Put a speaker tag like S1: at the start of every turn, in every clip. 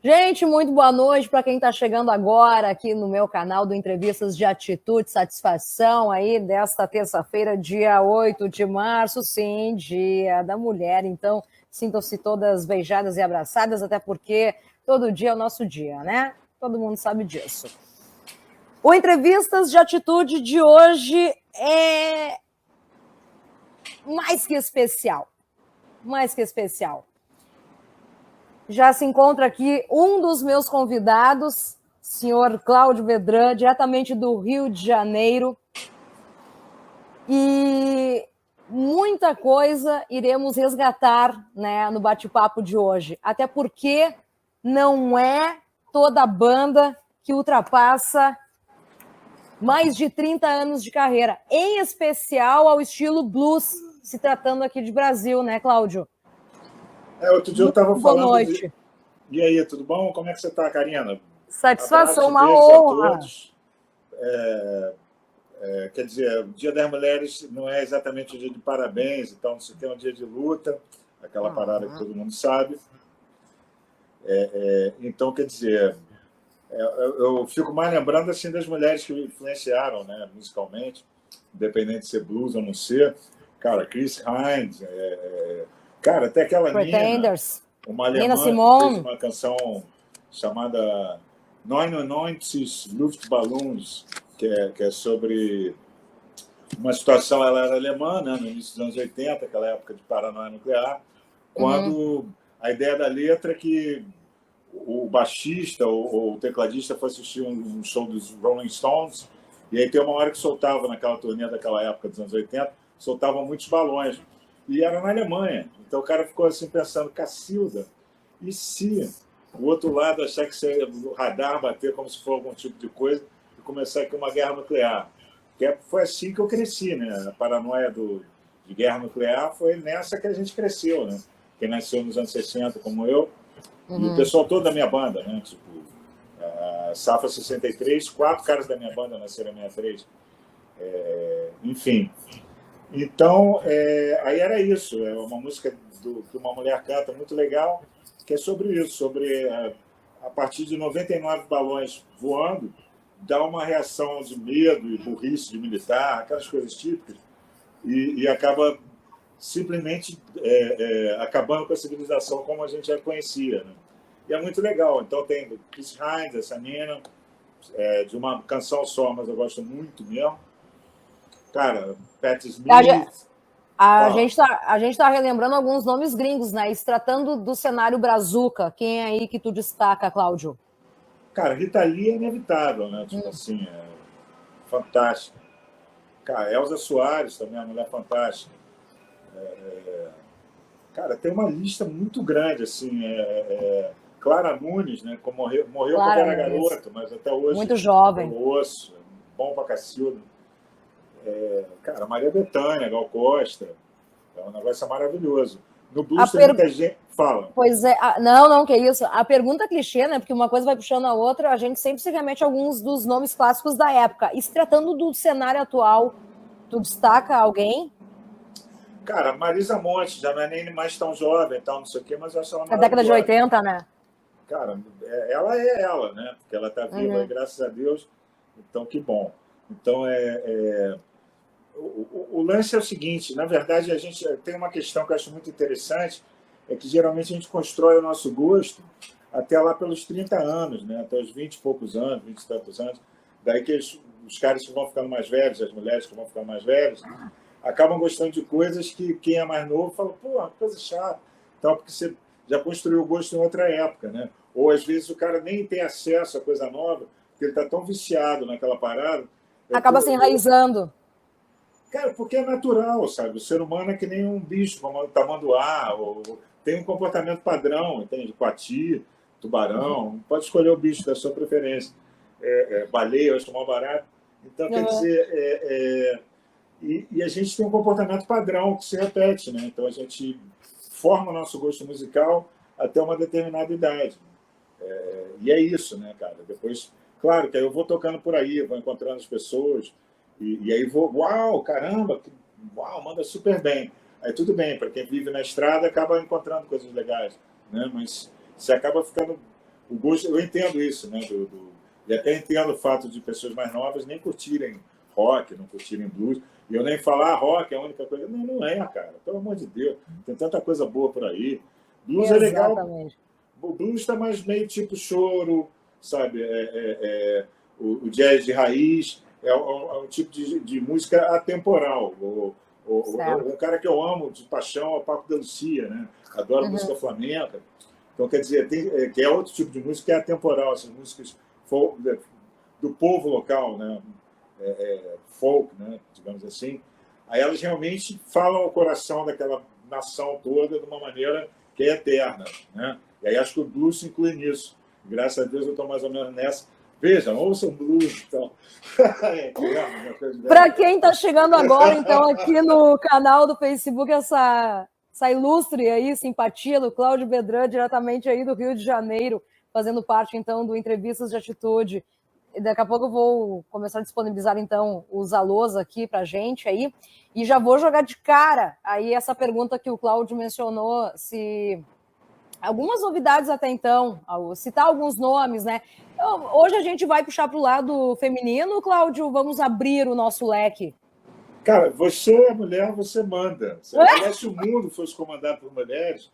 S1: Gente, muito boa noite para quem está chegando agora aqui no meu canal do Entrevistas de Atitude, Satisfação aí desta terça-feira, dia 8 de março, sim, Dia da Mulher. Então, sintam-se todas beijadas e abraçadas, até porque todo dia é o nosso dia, né? Todo mundo sabe disso. O Entrevistas de Atitude de hoje é mais que especial. Mais que especial. Já se encontra aqui um dos meus convidados, senhor Cláudio Vedran, diretamente do Rio de Janeiro. E muita coisa iremos resgatar, né, no bate-papo de hoje. Até porque não é toda banda que ultrapassa mais de 30 anos de carreira, em especial ao estilo blues, se tratando aqui de Brasil, né, Cláudio?
S2: Outro dia eu estava falando.
S1: Boa noite.
S2: E aí, tudo bom? Como é que você está, Karina?
S1: Satisfação,
S2: Abraço,
S1: uma
S2: beijos
S1: honra.
S2: a todos. Quer dizer, o Dia das Mulheres não é exatamente o dia de parabéns, então você tem um dia de luta, aquela parada que todo mundo sabe. Então, quer dizer, eu fico mais lembrando assim das mulheres que me influenciaram, né, musicalmente, independente de ser blues ou não ser. Cara, Chris Hines, cara, até aquela
S1: Pretenders.
S2: uma alemã
S1: Nina
S2: que
S1: Simone.
S2: fez uma canção chamada 99 Luftballons, que é sobre uma situação. Ela era alemã, né, no início dos anos 80, aquela época de paranoia nuclear, quando a ideia da letra é que o baixista ou o tecladista foi assistir um show dos Rolling Stones, e aí tem uma hora que soltava, naquela turnê daquela época dos anos 80, soltavam muitos balões. E era na Alemanha. Então o cara ficou assim pensando, Cacilda, e se o outro lado achar que o radar bater como se for algum tipo de coisa e começar aqui uma guerra nuclear? Foi assim que eu cresci, né? A paranoia de guerra nuclear foi nessa que a gente cresceu, né? Quem nasceu nos anos 60, como eu, e o pessoal todo da minha banda, né? Tipo, Safra 63, 4 caras da minha banda nasceram em 63. Enfim. Então, aí era isso. É uma música que uma mulher canta muito legal, que é sobre isso, sobre a partir de 99 balões voando, dá uma reação de medo e burrice de militar, aquelas coisas típicas, e acaba simplesmente acabando com a civilização como a gente já conhecia, né? E é muito legal. Então tem Chris Hines, essa Nina, de uma canção só, mas eu gosto muito mesmo. Cara, Patti Smith.
S1: A gente tá relembrando alguns nomes gringos, né? E se tratando do cenário brazuca, quem é aí que tu destaca, Cláudio?
S2: Cara, Rita Lee é inevitável, né? Tipo assim, fantástica. Cara, Elza Soares também é uma mulher fantástica. Cara, tem uma lista muito grande, assim. Clara Nunes, né? Morreu quando era garoto, mas até hoje.
S1: Muito jovem.
S2: Eu ouço, bom pra cacilda. Cara, Maria Bethânia, Gal Costa. É um negócio maravilhoso. No blues tem muita gente. Fala.
S1: Pois é. Não, que isso. A pergunta clichê, né? Porque uma coisa vai puxando a outra, a gente sempre se remete a alguns dos nomes clássicos da época. E se tratando do cenário atual, tu destaca alguém?
S2: Cara, Marisa Monte, já não é nem mais tão jovem, tal, não sei o quê, mas eu acho ela
S1: maravilhosa. Da década de 80, né?
S2: Cara, ela é ela, né? Porque ela está viva, e graças a Deus. Então, que bom. Então, o lance é o seguinte, na verdade, a gente tem uma questão que eu acho muito interessante, é que geralmente a gente constrói o nosso gosto até lá pelos 30 anos, né? Até os 20 e poucos anos, 20 e tantos anos. Daí que os caras que vão ficando mais velhos, as mulheres que vão ficando mais velhas, acabam gostando de coisas que quem é mais novo fala, pô, coisa chata. Então, porque você já construiu o gosto em outra época, né? Ou às vezes o cara nem tem acesso a coisa nova, porque ele está tão viciado naquela parada.
S1: Acaba se enraizando.
S2: Cara, porque é natural, sabe? O ser humano é que nem um bicho, como tamanduá, ou tem um comportamento padrão, entende? Coati, tubarão, pode escolher o bicho da sua preferência. Baleia, eu acho mal barato. Então, quer dizer, e a gente tem um comportamento padrão que se repete, né? Então, a gente forma o nosso gosto musical até uma determinada idade. E é isso, né, cara? Depois, claro que aí eu vou tocando por aí, vou encontrando as pessoas, e aí vou, uau, caramba, uau, manda super bem. Aí tudo bem, para quem vive na estrada acaba encontrando coisas legais, né? Mas você acaba ficando o gosto, eu entendo isso, né? E até entendo o fato de pessoas mais novas nem curtirem rock, não curtirem blues. E eu nem falar rock é a única coisa. Não, não é, cara. Pelo amor de Deus. Tem tanta coisa boa por aí. Blues é legal. O blues está mais meio tipo choro, sabe? O jazz de raiz é um tipo de música atemporal. Um cara que eu amo de paixão é o Paco de Lucia, né? Adoro música flamenca. Então, quer dizer, que é outro tipo de música que é atemporal, essas músicas do povo local, né? Folk, né? Digamos assim. Aí elas realmente falam ao coração daquela nação toda de uma maneira que é eterna, né? E aí acho que o blues se inclui nisso. Graças a Deus eu estou mais ou menos nessa. Vejam, ouçam blues. Então.
S1: Para quem está chegando agora, então, aqui no canal do Facebook, essa ilustre aí, simpatia do Cláudio Bedran, diretamente aí do Rio de Janeiro, fazendo parte, então, do Entrevistas de Atitude. E daqui a pouco eu vou começar a disponibilizar, então, os alôs aqui para a gente aí. E já vou jogar de cara aí essa pergunta que o Cláudio mencionou, se algumas novidades até então, citar alguns nomes, né? Hoje a gente vai puxar para o lado feminino, Cláudio, vamos abrir o nosso leque.
S2: Cara, você é mulher, você manda. Se o mundo fosse comandado por mulheres,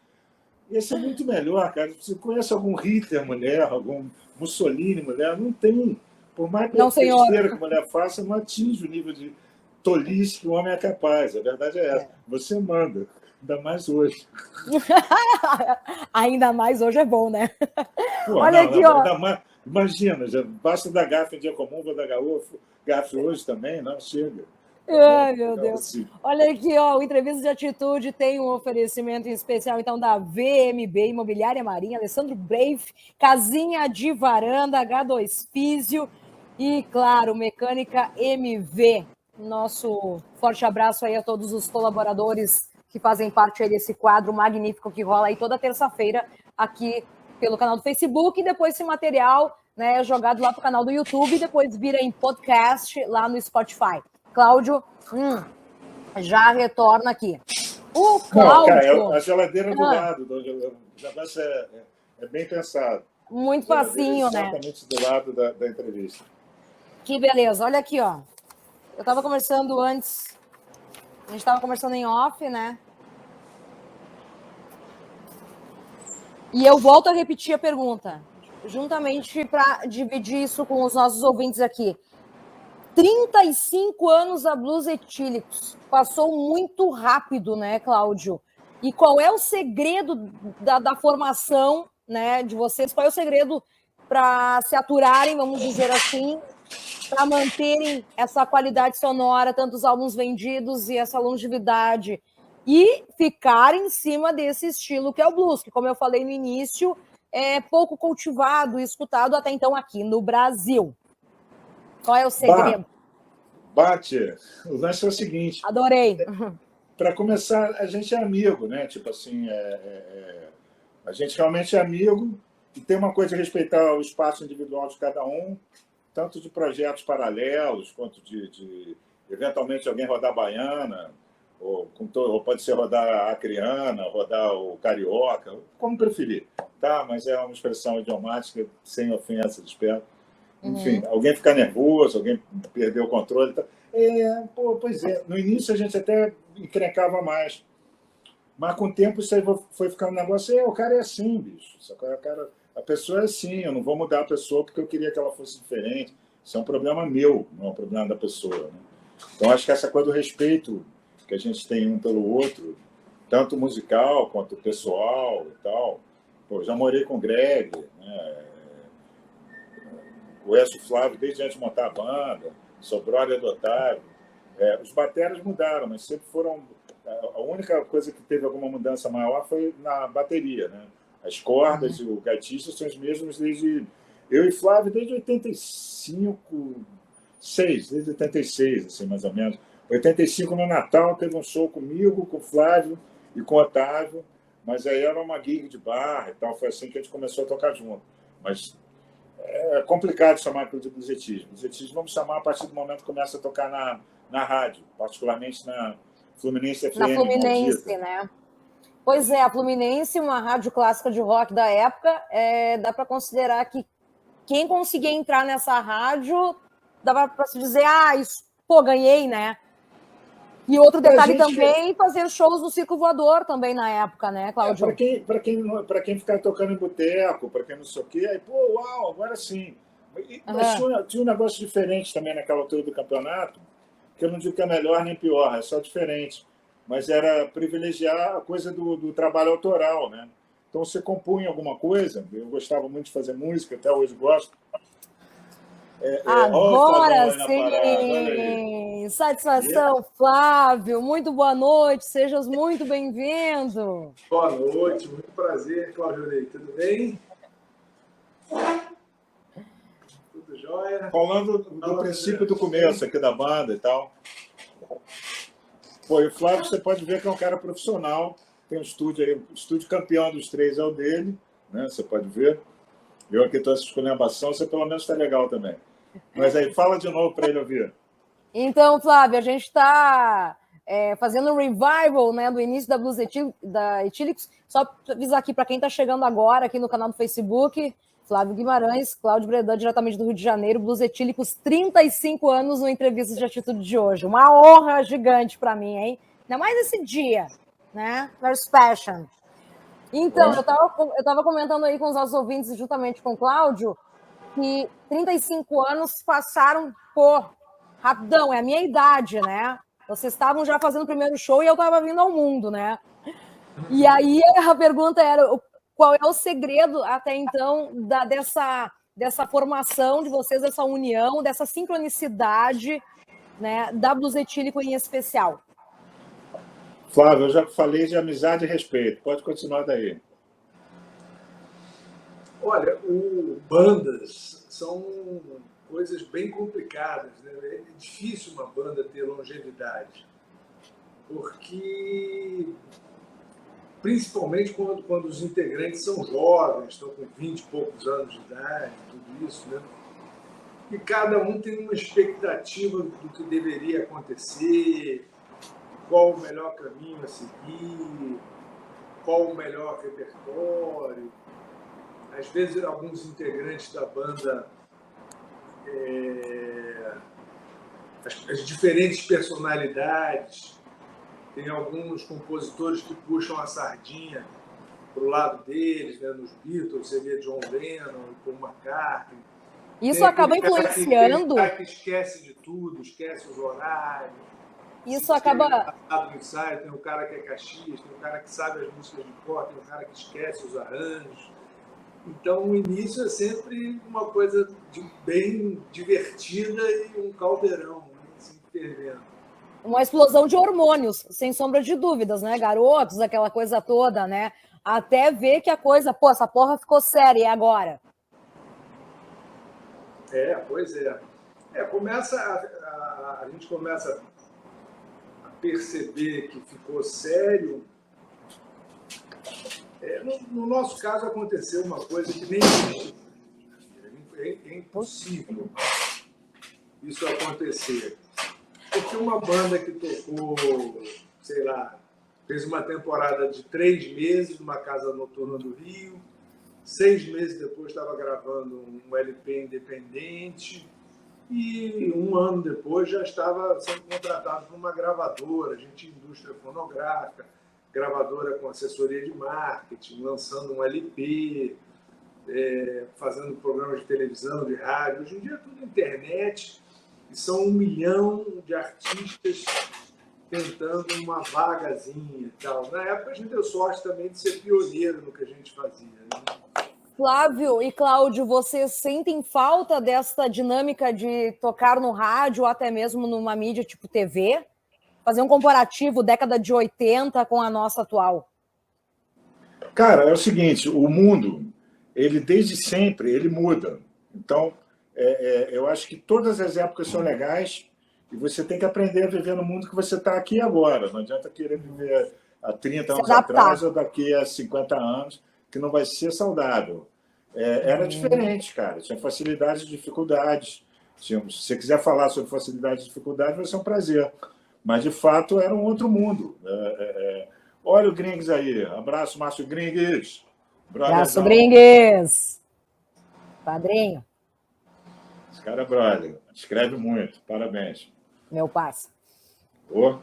S2: ia ser muito melhor, cara. Você conhece algum Hitler mulher, algum Mussolini mulher? Não tem. Por mais besteira que a mulher faça, não atinge o nível de tolice que o homem é capaz. A verdade é essa. Você manda. Ainda mais hoje.
S1: Ainda mais hoje é bom, né?
S2: Pô, olha aqui, ó. Mais, imagina, já basta dar gafe em dia comum, vou dar gafe hoje também, não chega.
S1: Ai, meu Deus. Assim. Olha aqui, ó, o Entrevista de Atitude tem um oferecimento em especial, então, da VMB Imobiliária Marinha, Alessandro Brave, Casinha de Varanda, H2 Físio e, claro, Mecânica MV. Nosso forte abraço aí a todos os colaboradores que fazem parte aí desse quadro magnífico que rola aí toda terça-feira aqui pelo canal do Facebook, e depois esse material, né, jogado lá pro canal do YouTube e depois vira em podcast lá no Spotify. Cláudio, já retorna aqui. O Cláudio...
S2: Não, cara, a geladeira do lado, o negócio é bem pensado.
S1: Muito facinho, né?
S2: Exatamente do lado da entrevista.
S1: Que beleza. Olha aqui, ó. Eu estava conversando antes, a gente estava conversando em off, né? E eu volto a repetir a pergunta, juntamente para dividir isso com os nossos ouvintes aqui. 35 anos a Blues Etílicos. Passou muito rápido, né, Cláudio? E qual é o segredo da formação, né, de vocês? Qual é o segredo para se aturarem, vamos dizer assim, para manterem essa qualidade sonora, tantos álbuns vendidos e essa longevidade? E ficar em cima desse estilo que é o blues, que, como eu falei no início, é pouco cultivado e escutado até então aqui no Brasil. Qual é o segredo?
S2: Bate, o lance é o seguinte.
S1: Adorei.
S2: Para começar, a gente é amigo, né? Tipo assim, a gente realmente é amigo e tem uma coisa de respeitar o espaço individual de cada um, tanto de projetos paralelos, quanto de eventualmente alguém rodar baiana, ou pode ser rodar a acriana, rodar o carioca, como preferir, tá? Mas é uma expressão idiomática, sem ofensa, espero. Enfim, alguém ficar nervoso, alguém perder o controle. Tá? Pois é, no início a gente até encrencava mais, mas com o tempo isso aí foi ficando um negócio, o cara é assim, bicho, a pessoa é assim, eu não vou mudar a pessoa porque eu queria que ela fosse diferente, isso é um problema meu, não é um problema da pessoa. Né? Então acho que essa coisa do respeito que a gente tem um pelo outro, tanto musical quanto pessoal e tal. Pô, já morei com o Greg, né? O Écio Flávio, desde antes de montar a banda, sou brother do Otávio. Os bateras mudaram, mas sempre foram... A única coisa que teve alguma mudança maior foi na bateria, né? As cordas e o gaitista são os mesmos desde... Eu e Flávio desde 85, desde 86, assim, mais ou menos. 85, no Natal, teve um show comigo, com o Flávio e com o Otávio, mas aí era uma gig de bar e tal, foi assim que a gente começou a tocar junto. Mas é complicado chamar aquilo de blusetismo. Blusetismo vamos chamar a partir do momento que começa a tocar na rádio, particularmente na Fluminense FM.
S1: Na Fluminense, né? Pois é, a Fluminense, uma rádio clássica de rock da época, dá para considerar que quem conseguia entrar nessa rádio, dava para se dizer, isso, pô, ganhei, né? E outro detalhe também, fazer shows no Circo Voador também na época, né, Cláudio?
S2: Para quem ficar tocando em boteco, para quem não sei o quê, aí, pô, uau, agora sim. Mas tinha um negócio diferente também naquela altura do campeonato, que eu não digo que é melhor nem pior, é só diferente. Mas era privilegiar a coisa do trabalho autoral, né? Então, você compunha alguma coisa, eu gostava muito de fazer música, até hoje gosto.
S1: Agora sim! Satisfação, Flávio. Muito boa noite, sejas muito bem-vindo.
S3: Boa noite, muito prazer, Cláudio Ney. Tudo bem? Tudo jóia?
S2: Falando do princípio do começo aqui da banda e tal. Pô, e o Flávio, você pode ver que é um cara profissional, tem um estúdio aí, o estúdio campeão dos 3 é o dele, né? Você pode ver. Eu aqui estou assistindo a esculhambação, você pelo menos está legal também. Mas aí, fala de novo para ele ouvir.
S1: Então, Flávio, a gente está fazendo um revival, né, do início da Blues da Etílicos. Só para avisar aqui para quem está chegando agora aqui no canal do Facebook, Flávio Guimarães, Cláudio Bredan, diretamente do Rio de Janeiro, Blues Etílicos, 35 anos no Entrevistas de Atitude de hoje. Uma honra gigante para mim, hein? Ainda mais esse dia, né? Very special. Então, eu estava comentando aí com os nossos ouvintes, juntamente com o Cláudio, que 35 anos passaram, rapidão, é a minha idade, né? Vocês estavam já fazendo o primeiro show e eu estava vindo ao mundo, né? E aí a pergunta era, qual é o segredo até então dessa formação de vocês, dessa união, dessa sincronicidade, né, da Blues Etílico em especial?
S2: Flávio, eu já falei de amizade e respeito. Pode continuar daí.
S3: Olha, bandas são coisas bem complicadas, né? É difícil uma banda ter longevidade, porque principalmente quando os integrantes são jovens, estão com 20 e poucos anos de idade, tudo isso, né? E cada um tem uma expectativa do que deveria acontecer, qual o melhor caminho a seguir, qual o melhor repertório. Às vezes, alguns integrantes da banda, as diferentes personalidades, tem alguns compositores que puxam a sardinha para o lado deles, né? Nos Beatles, você vê John Lennon, Paul McCartney.
S1: Isso acaba influenciando.
S3: Tem que esquece de tudo, esquece os horários.
S1: Isso acaba.
S3: No ensaio, tem o cara que é caxias, tem o cara que sabe as músicas de cor, tem o cara que esquece os arranjos. Então, o início é sempre uma coisa bem divertida e um caldeirão, né? Assim, fervendo.
S1: Uma explosão de hormônios, sem sombra de dúvidas, né? Garotos, aquela coisa toda, né? Até ver que a coisa, essa porra ficou séria, e agora?
S3: Pois é. A gente começa a perceber que ficou sério. No nosso caso, aconteceu uma coisa que nem existe. É impossível isso acontecer. Porque uma banda que tocou, sei lá, fez uma temporada de 3 meses numa casa noturna do Rio, 6 meses depois estava gravando um LP independente e 1 ano depois já estava sendo contratado por uma gravadora, a gente indústria fonográfica, gravadora com assessoria de marketing, lançando um LP, fazendo programas de televisão, de rádio. Hoje em dia é tudo internet e são 1 milhão de artistas tentando uma vagazinha e tal. Na época a gente deu sorte também de ser pioneiro no que a gente fazia, né?
S1: Flávio e Cláudio, vocês sentem falta dessa dinâmica de tocar no rádio ou até mesmo numa mídia tipo TV? Fazer um comparativo década de 80 com a nossa atual.
S2: Cara, é o seguinte, o mundo, ele desde sempre, ele muda. Então, eu acho que todas as épocas são legais e você tem que aprender a viver no mundo que você está aqui agora. Não adianta querer viver há 30 anos atrás ou daqui a 50 anos, que não vai ser saudável. Era diferente, cara. Tinha facilidades e dificuldades. Se você quiser falar sobre facilidades e dificuldades, vai ser um prazer. Mas, de fato, era um outro mundo. Olha o Gringues aí. Abraço, Márcio Gringues.
S1: Abraço, Gringues. Padrinho.
S2: Esse cara é brother. Escreve muito. Parabéns.
S1: Meu parça.
S2: Oh.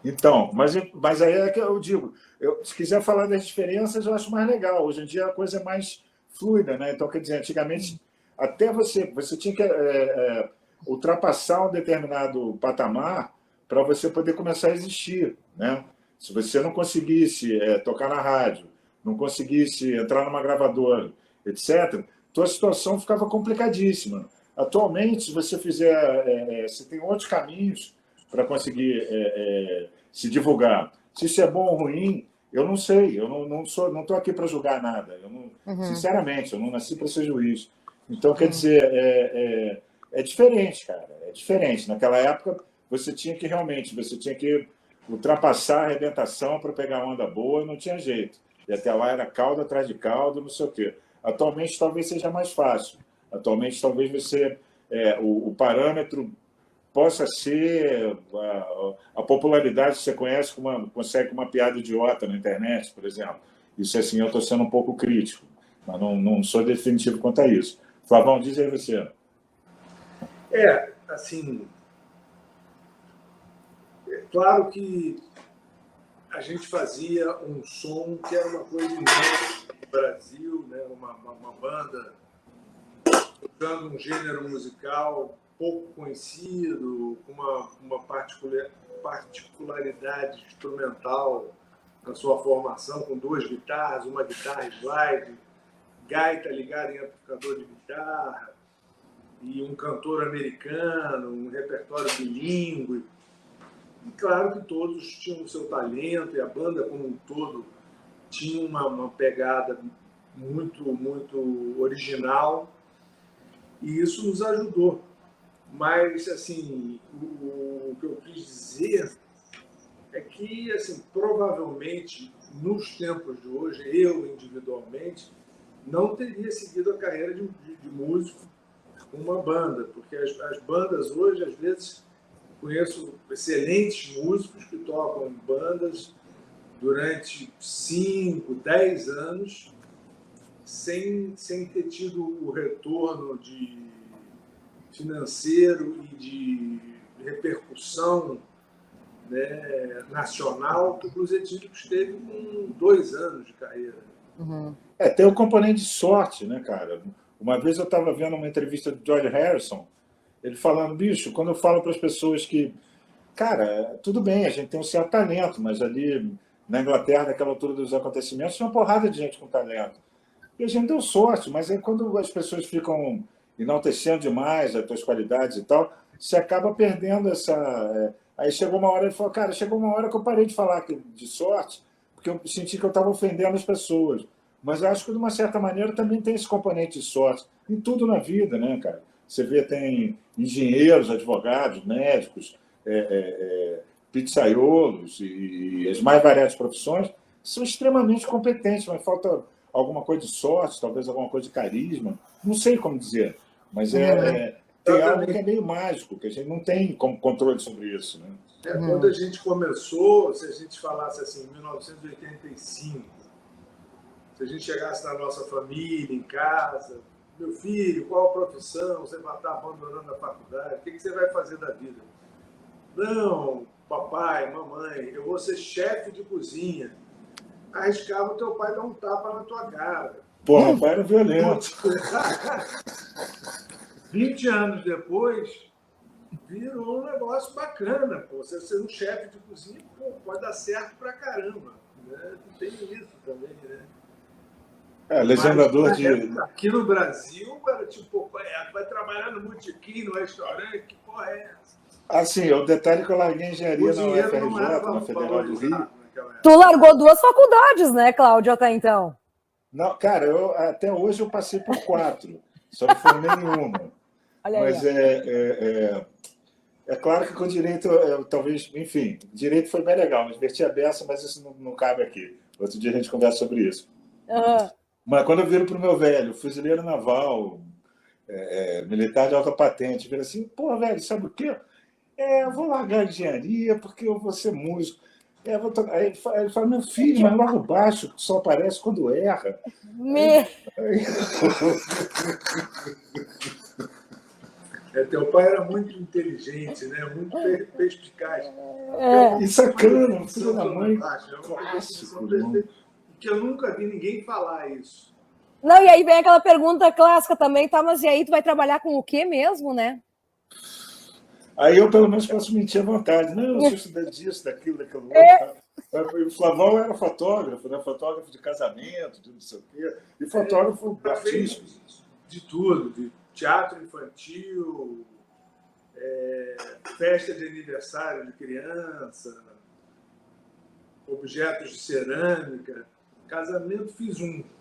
S2: Então, mas aí é que eu digo, se quiser falar das diferenças, eu acho mais legal. Hoje em dia a coisa é mais fluida, né? Então, quer dizer, antigamente, até você tinha que ultrapassar um determinado patamar para você poder começar a existir, né? Se você não conseguisse tocar na rádio, não conseguisse entrar numa gravadora, etc., tua situação ficava complicadíssima. Atualmente, se você você tem outros caminhos para conseguir se divulgar. Se isso é bom ou ruim, eu não sei. Eu não estou aqui para julgar nada. Sinceramente, eu não nasci para ser juiz. Então, quer dizer, é diferente, cara. É diferente. Naquela época, você tinha que ultrapassar a arrebentação para pegar onda boa e não tinha jeito. E até lá era caldo atrás de caldo, não sei o quê. Atualmente, talvez seja mais fácil. Atualmente, talvez o parâmetro possa ser a popularidade que você consegue com uma piada idiota na internet, por exemplo. Isso, assim, eu estou sendo um pouco crítico, mas não sou definitivo quanto a isso. Flavão, diz aí você.
S3: Assim, é claro que a gente fazia um som que era uma coisa inédita no Brasil, né? Uma banda tocando um gênero musical pouco conhecido, com uma particularidade instrumental na sua formação, com 2 guitarras, uma guitarra slide, gaita ligada em amplificador de guitarra, e um cantor americano, um repertório bilíngue. E claro que todos tinham o seu talento, e a banda como um todo tinha uma pegada muito, muito original, e isso nos ajudou. Mas, assim, o que eu quis dizer é que, assim, provavelmente, nos tempos de hoje, eu, individualmente, não teria seguido a carreira de músico com uma banda, porque as bandas hoje, às vezes, conheço excelentes músicos que tocam em bandas durante 5, 10 anos, sem ter tido o retorno financeiro e de repercussão, né, nacional que o Blues Etílicos teve com 2 anos de carreira.
S2: Tem um componente de sorte, né, cara? Uma vez eu estava vendo uma entrevista do George Harrison, ele falando, bicho, quando eu falo para as pessoas que, cara, tudo bem, a gente tem um certo talento, mas ali na Inglaterra, naquela altura dos acontecimentos, tinha uma porrada de gente com talento. E a gente deu sorte, mas aí quando as pessoas ficam enaltecendo demais as tuas qualidades e tal, você acaba perdendo essa... Aí chegou uma hora, ele falou, cara, chegou uma hora que eu parei de falar de sorte, porque eu senti que eu estava ofendendo as pessoas. Mas eu acho que, de uma certa maneira, também tem esse componente de sorte. Em tudo na vida, né, cara? Você vê, tem engenheiros, advogados, médicos, pizzaiolos e as mais variadas profissões são extremamente competentes, mas falta alguma coisa de sorte, talvez alguma coisa de carisma. Não sei como dizer, mas tem algo que é meio mágico, que a gente não tem como controle sobre isso, né?
S3: Quando a gente começou, se a gente falasse assim, em 1985, se a gente chegasse na nossa família, em casa, meu filho, qual a profissão? Você vai estar abandonando a faculdade? O que você vai fazer da vida? Não, papai, mamãe, eu vou ser chefe de cozinha. Arriscava o teu pai dar um tapa na tua cara.
S2: Pô, o pai era violento.
S3: 20 anos depois, virou um negócio bacana. Pô. Você ser um chefe de cozinha, pô, pode dar certo pra caramba. Né? Tem isso também, né?
S2: Legislador de...
S3: Aqui no Brasil, era tipo, vai trabalhar no botequim, no restaurante, que porra é essa?
S2: Assim, o detalhe é que eu larguei engenharia na UFRJ, na Federal do Rio.
S1: Tu largou 2 faculdades, né, Cláudio, até então?
S2: Não, cara, até hoje eu passei por 4, só não formei nenhuma. Mas é claro que com direito, talvez, enfim, direito foi bem legal, me diverti a beça, mas isso não cabe aqui. Outro dia a gente conversa sobre isso. Mas quando eu viro para o meu velho, fuzileiro naval, militar de alta patente, vira assim, pô, velho, sabe o quê? Eu vou largar a engenharia porque eu vou ser músico. Aí ele fala, meu filho, mas logo baixo, só aparece quando erra. Aí...
S3: Teu pai era muito inteligente, né? Muito perspicaz.
S2: E sacana, filho da mãe.
S3: Que eu nunca vi ninguém falar isso.
S1: Não, e aí vem aquela pergunta clássica também, tá? Mas e aí, tu vai trabalhar com o quê mesmo, né?
S2: Aí eu, pelo menos, posso mentir à vontade. Não, eu sou estudante disso, daquilo, daquilo outro. O Flavão era fotógrafo, né? Fotógrafo de casamento, de não sei o quê. E fotógrafo artístico.
S3: De tudo, de teatro infantil, festa de aniversário de criança, objetos de cerâmica. Casamento fiz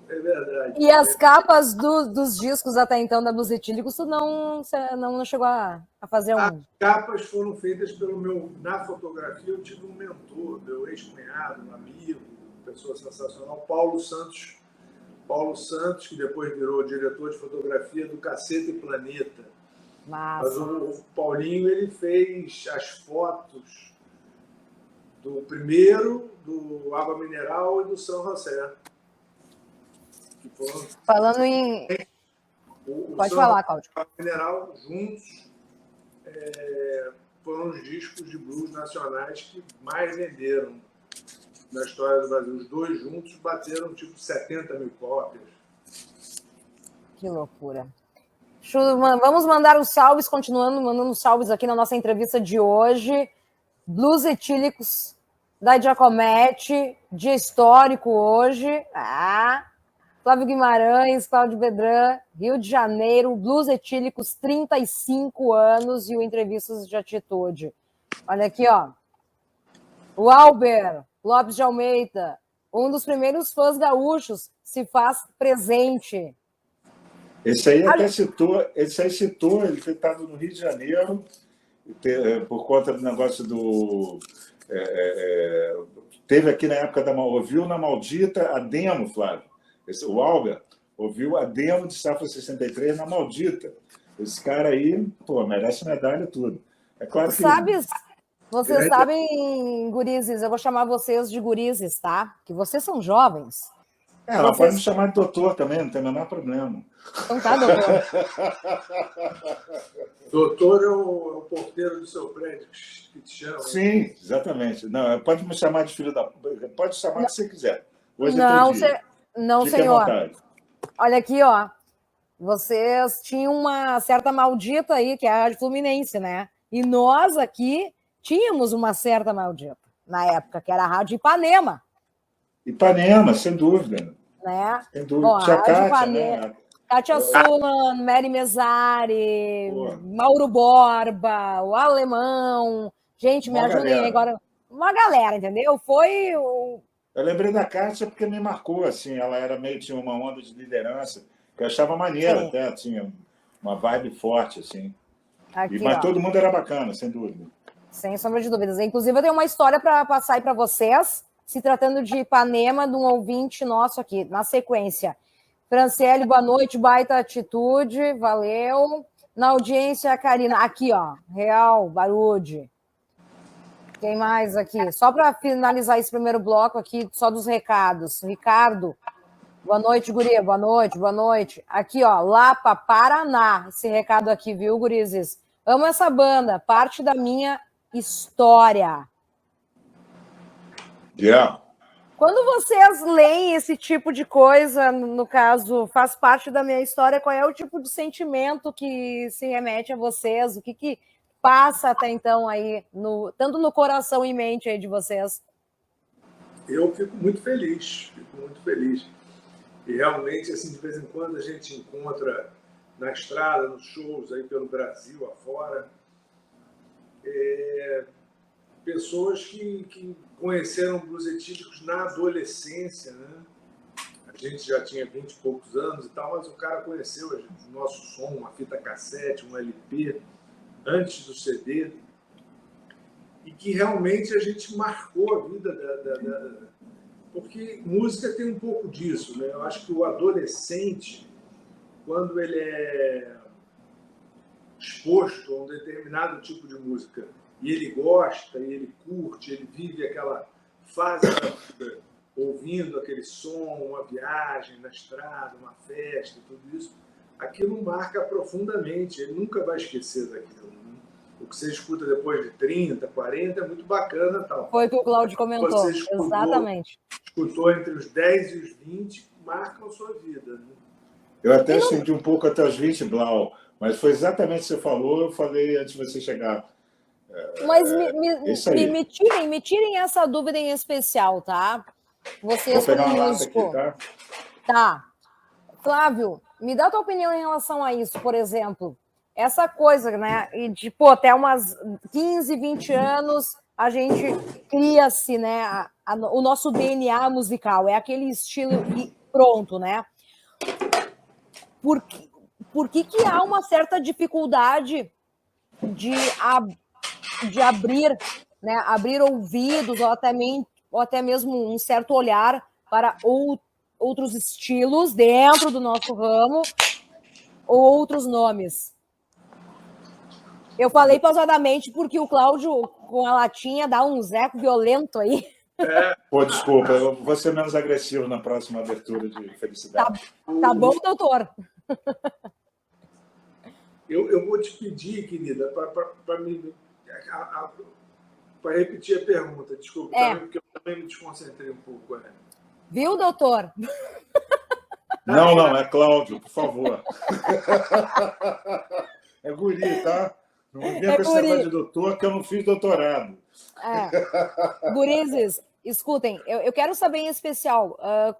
S3: é verdade.
S1: E as capas dos discos até então da Blues Etílicos, tu não chegou a fazer um...
S3: As capas foram feitas pelo meu... Na fotografia eu tive um mentor, meu ex-cunhado, um amigo, pessoa sensacional, Paulo Santos, que depois virou diretor de fotografia do Caceta e Planeta.
S1: Massa.
S3: Mas o Paulinho, ele fez as fotos do primeiro, do Água Mineral e do São José.
S1: Falando em... Pode falar, Cláudio.
S3: O Água Mineral, juntos, foram os discos de blues nacionais que mais venderam na história do Brasil. Os dois juntos bateram tipo 70 mil cópias.
S1: Que loucura. Vamos mandar os salves, continuando mandando salves aqui na nossa entrevista de hoje. Blues Etílicos da Giacometti, dia histórico hoje. Flávio Guimarães, Cláudio Bedran, Rio de Janeiro, Blues Etílicos, 35 anos e o Entrevistas de Atitude. Olha aqui, ó. O Albert Lopes de Almeida, um dos primeiros fãs gaúchos, se faz presente.
S2: Esse aí até citou, ele estava no Rio de Janeiro, por conta do negócio do... teve aqui na época ouviu na Maldita a demo, Flávio. O Albert ouviu a demo de Safra 63 na Maldita. Esse cara aí, pô, merece medalha e tudo. É claro que...
S1: Vocês sabem, gurizes, eu vou chamar vocês de gurizes, tá? Que vocês são jovens.
S2: Ela pode me chamar de doutor também, não tem o menor problema.
S1: Então tá, doutor.
S3: Doutor é o porteiro do seu prédio que te chama.
S2: Sim, exatamente. Não, pode me chamar de filho da... Pode chamar o que você quiser. Hoje
S1: não, senhor. Olha aqui, ó. Vocês tinham uma certa maldita aí, que é a Rádio Fluminense, né? E nós aqui tínhamos uma certa maldita, na época, que era a Rádio Ipanema.
S2: Ipanema, sem dúvida.
S1: Né?
S2: Sem dúvida. Bom, Tia Kátia, né?
S1: Kátia Sulan, Mary Mesari, Mauro Borba, o Alemão. Gente, me ajudem aí agora. Uma galera, entendeu? Eu
S2: lembrei da Kátia porque me marcou, assim. Ela tinha uma onda de liderança que eu achava maneira até, tinha uma vibe forte, assim. Mas todo mundo era bacana, sem dúvida.
S1: Sem sombra de dúvidas. Inclusive, eu tenho uma história para passar aí para vocês, se tratando de Ipanema, de um ouvinte nosso aqui, na sequência. Franciele, boa noite, baita atitude, valeu. Na audiência, a Karina. Aqui, ó, Real, Barude. Quem mais aqui? Só para finalizar esse primeiro bloco aqui, só dos recados. Ricardo, boa noite, guria, boa noite. Aqui, ó, Lapa, Paraná, esse recado aqui, viu, gurizes? Amo essa banda, parte da minha história.
S2: Yeah.
S1: Quando vocês leem esse tipo de coisa, no caso, faz parte da minha história, qual é o tipo de sentimento que se remete a vocês? O que passa até então aí, tanto no coração e mente aí de vocês?
S3: Eu fico muito feliz. E realmente, assim, de vez em quando a gente encontra na estrada, nos shows aí pelo Brasil afora, pessoas que conheceram Blues Etílicos na adolescência, né? A gente já tinha 20 e poucos anos e tal, mas o cara conheceu o nosso som, uma fita cassete, um LP, antes do CD, e que realmente a gente marcou a vida porque música tem um pouco disso, né? Eu acho que o adolescente, quando ele é exposto a um determinado tipo de música e ele gosta, e ele curte, ele vive aquela fazem a vida ouvindo aquele som, uma viagem na estrada, uma festa, tudo isso, aquilo marca profundamente. Ele nunca vai esquecer daquilo. Né? O que você escuta depois de 30, 40 é muito bacana. Tal.
S1: Foi o que o Cláudio comentou.
S3: Você
S1: Exatamente.
S3: Escutou entre os 10 e os 20, marcam a sua vida. Né?
S2: Eu até estendi um pouco até os 20, Blau, mas foi exatamente o que você falou, eu falei antes de você chegar.
S1: Mas me tirem essa dúvida em especial, tá? Vocês
S2: Vou pegar
S1: como
S2: uma
S1: músico.
S2: lata aqui, tá?
S1: Tá. Flávio, me dá tua opinião em relação a isso, por exemplo. Essa coisa, né? E de, pô, até umas 15, 20 anos, a gente cria-se, né? O nosso DNA musical, é aquele estilo e pronto, né? Por que há uma certa dificuldade de abrir, né? Abrir ouvidos ou até mesmo um certo olhar para outros estilos dentro do nosso ramo ou outros nomes? Eu falei pausadamente porque o Cláudio, com a latinha, dá um zeco violento aí.
S2: Pô, desculpa, eu vou ser menos agressivo na próxima abertura de Felicidade.
S1: Tá bom, doutor?
S3: Eu vou te pedir, querida, para repetir a pergunta. Desculpa, porque eu também me desconcentrei um pouco.
S1: Viu, doutor?
S2: Não, é Cláudio, por favor. É guri, tá? Não me vem com esse negócio de doutor, que eu não fiz doutorado.
S1: Gurizes, escutem, eu quero saber em especial,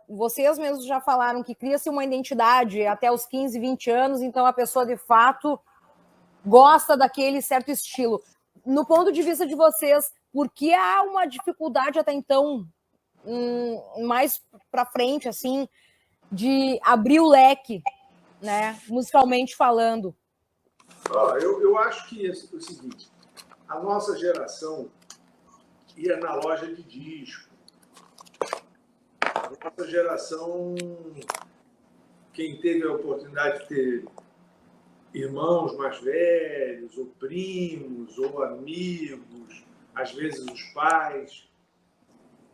S1: vocês mesmos já falaram que cria-se uma identidade até os 15, 20 anos, então a pessoa de fato gosta daquele certo estilo. No ponto de vista de vocês, por que há uma dificuldade até então, mais para frente, assim, de abrir o leque, né, musicalmente falando?
S3: Eu acho que é o seguinte, a nossa geração ia na loja de disco. A nossa geração, quem teve a oportunidade de ter irmãos mais velhos, ou primos, ou amigos, às vezes os pais,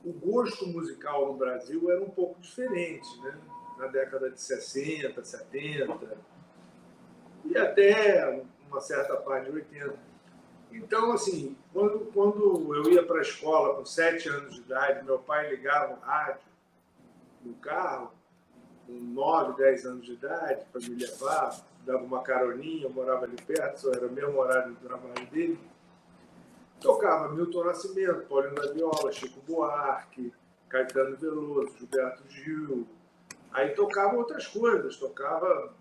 S3: o gosto musical no Brasil era um pouco diferente, né? Na década de 60, 70, e até uma certa parte de 80. Então, assim, quando eu ia para a escola com 7 anos de idade, meu pai ligava o rádio no carro, com 9, 10 anos de idade, para me levar, dava uma caroninha, eu morava ali perto, só era o mesmo horário do trabalho dele. Tocava Milton Nascimento, Paulinho da Viola, Chico Buarque, Caetano Veloso, Gilberto Gil. Aí tocava outras coisas, tocava...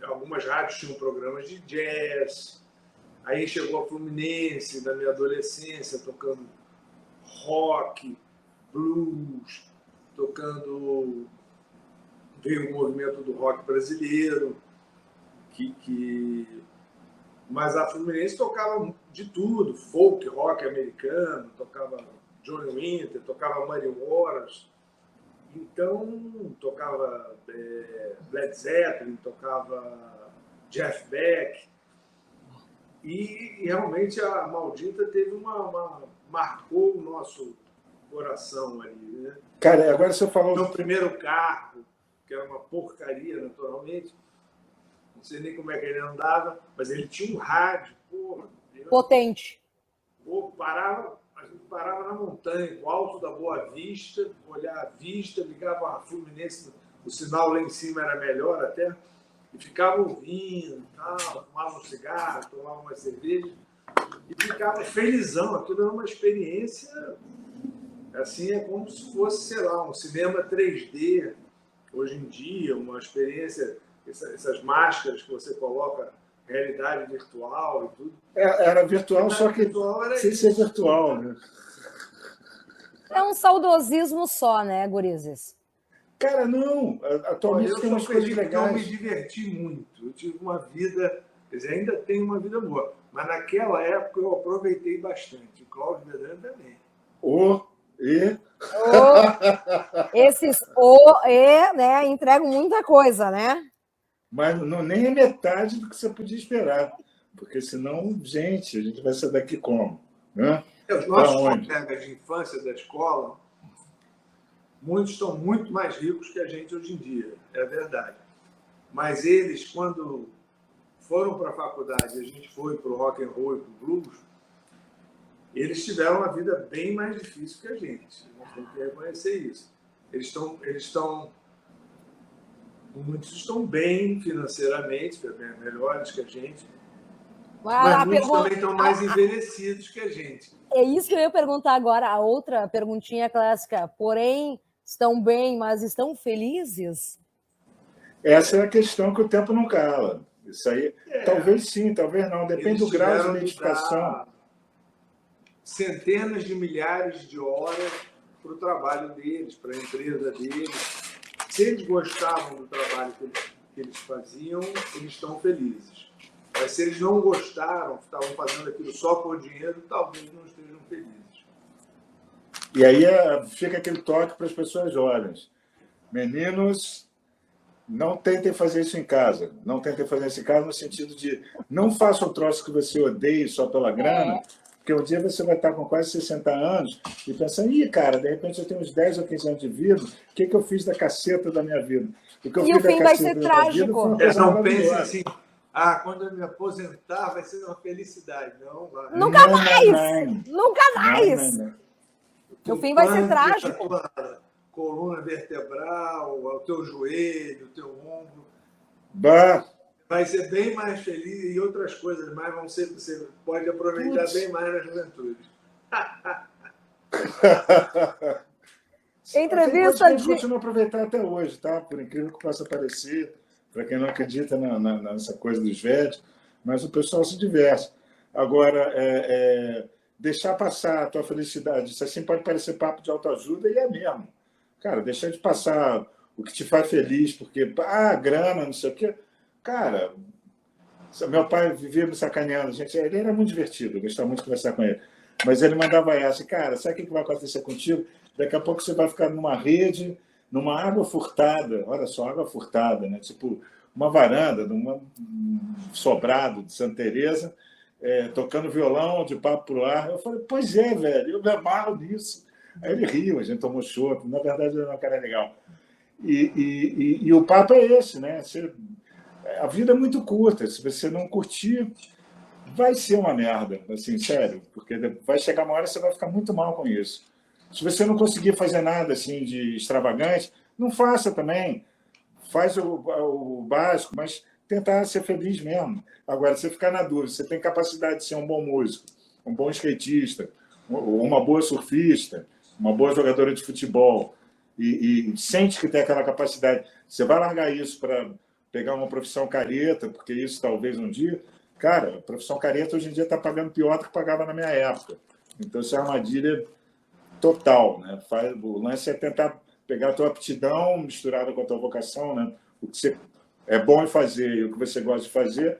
S3: Algumas rádios tinham programas de jazz. Aí chegou a Fluminense, na minha adolescência, tocando rock, blues, tocando... Veio o movimento do rock brasileiro, mas a Fluminense tocava de tudo, folk, rock americano, tocava Johnny Winter, tocava Muddy Waters, então tocava Led Zeppelin, tocava Jeff Beck, e realmente a Maldita teve marcou o nosso coração ali, né?
S2: Cara, agora você falou...
S3: Meu primeiro carro, que era uma porcaria, naturalmente, não sei nem como é que ele andava, mas ele tinha um rádio,
S1: potente.
S3: A gente parava na montanha, no alto da Boa Vista, olhar a vista, ligava a Fluminense, o sinal lá em cima era melhor até, e ficava ouvindo, fumava um cigarro, tomava uma cerveja, e ficava felizão. Aquilo era uma experiência, assim, é como se fosse, sei lá, um cinema 3D, hoje em dia, uma experiência, essas máscaras que você coloca, realidade virtual e tudo.
S2: Era virtual, só que sem ser virtual, né?
S1: É um saudosismo só, né, gurizes?
S2: Cara, não. Atualmente tem umas coisas legais.
S3: Eu me diverti muito. Eu tive uma vida... Quer dizer, ainda tenho uma vida boa. Mas naquela época eu aproveitei bastante. O Cláudio Medrano também.
S1: Esses né, entregam muita coisa, né?
S2: Mas nem é metade do que você podia esperar. Porque senão, gente, a gente vai sair daqui como? Né?
S3: Os nossos colegas de infância da escola, muitos estão muito mais ricos que a gente hoje em dia, é verdade. Mas eles, quando foram para a faculdade, a gente foi para o rock and roll e para o blues, eles tiveram uma vida bem mais difícil que a gente. A gente tem que reconhecer isso. Muitos estão bem financeiramente, melhores que a gente, mas muitos também estão mais envelhecidos que a gente.
S1: É isso que eu ia perguntar agora, a outra perguntinha clássica. Porém, estão bem, mas estão felizes?
S2: Essa é a questão que o tempo não cala. Isso aí, talvez sim, talvez não. Depende do grau de identificação.
S3: Centenas de milhares de horas para o trabalho deles, para a empresa deles. Se eles gostavam do trabalho que eles faziam, eles estão felizes. Mas se eles não gostaram, estavam fazendo aquilo só por dinheiro, talvez não estejam felizes.
S2: E aí fica aquele toque para as pessoas jovens. Meninos, não tentem fazer isso em casa. Não tentem fazer isso em casa no sentido de não faça um troço que você odeie só pela grana, porque um dia você vai estar com quase 60 anos e pensando, cara, de repente eu tenho uns 10 ou 15 anos de vida, o que eu fiz da caceta da minha vida?
S1: O que eu fiz o fim vai ser trágico.
S3: Não pense assim, quando eu me aposentar vai ser uma felicidade. Não, vai.
S1: Nunca mais! Nunca mais! O fim vai ser trágico.
S3: Coluna vertebral, o teu joelho, o teu ombro. Vai ser bem mais feliz e outras coisas mais vão ser que você pode aproveitar bem mais na juventude.
S1: Entrevista
S2: a gente continua a aproveitar até hoje, tá? Por incrível que possa parecer, para quem não acredita nessa coisa dos velhos, mas o pessoal se diverte. Agora, deixar passar a tua felicidade, isso assim pode parecer papo de autoajuda e é mesmo. Cara, deixar de passar o que te faz feliz, porque, grana, não sei o quê. Cara, meu pai vivia me sacaneando, gente, ele era muito divertido, eu gostava muito de conversar com ele. Mas ele mandava essa, cara, sabe o que vai acontecer contigo? Daqui a pouco você vai ficar numa rede, numa água furtada, olha só, água furtada, né? Tipo, uma varanda, num sobrado de Santa Teresa, tocando violão de papo pro ar. Eu falei, pois é, velho, eu me amarro nisso. Aí ele riu, a gente tomou chopp, na verdade ele era um cara legal. E o papo é esse, né? A vida é muito curta, se você não curtir, vai ser uma merda, assim, sério, porque vai chegar uma hora e você vai ficar muito mal com isso. Se você não conseguir fazer nada assim de extravagante, não faça também. Faz o básico, mas tentar ser feliz mesmo. Agora, você ficar na dúvida, você tem capacidade de ser um bom músico, um bom skatista, uma boa surfista, uma boa jogadora de futebol, e sente que tem aquela capacidade, você vai largar isso para pegar uma profissão careta, porque isso talvez um dia... Cara, a profissão careta hoje em dia está pagando pior do que pagava na minha época. Então, isso é uma armadilha total, né? O lance é tentar pegar a tua aptidão misturada com a tua vocação, né? O que você é bom em fazer e o que você gosta de fazer,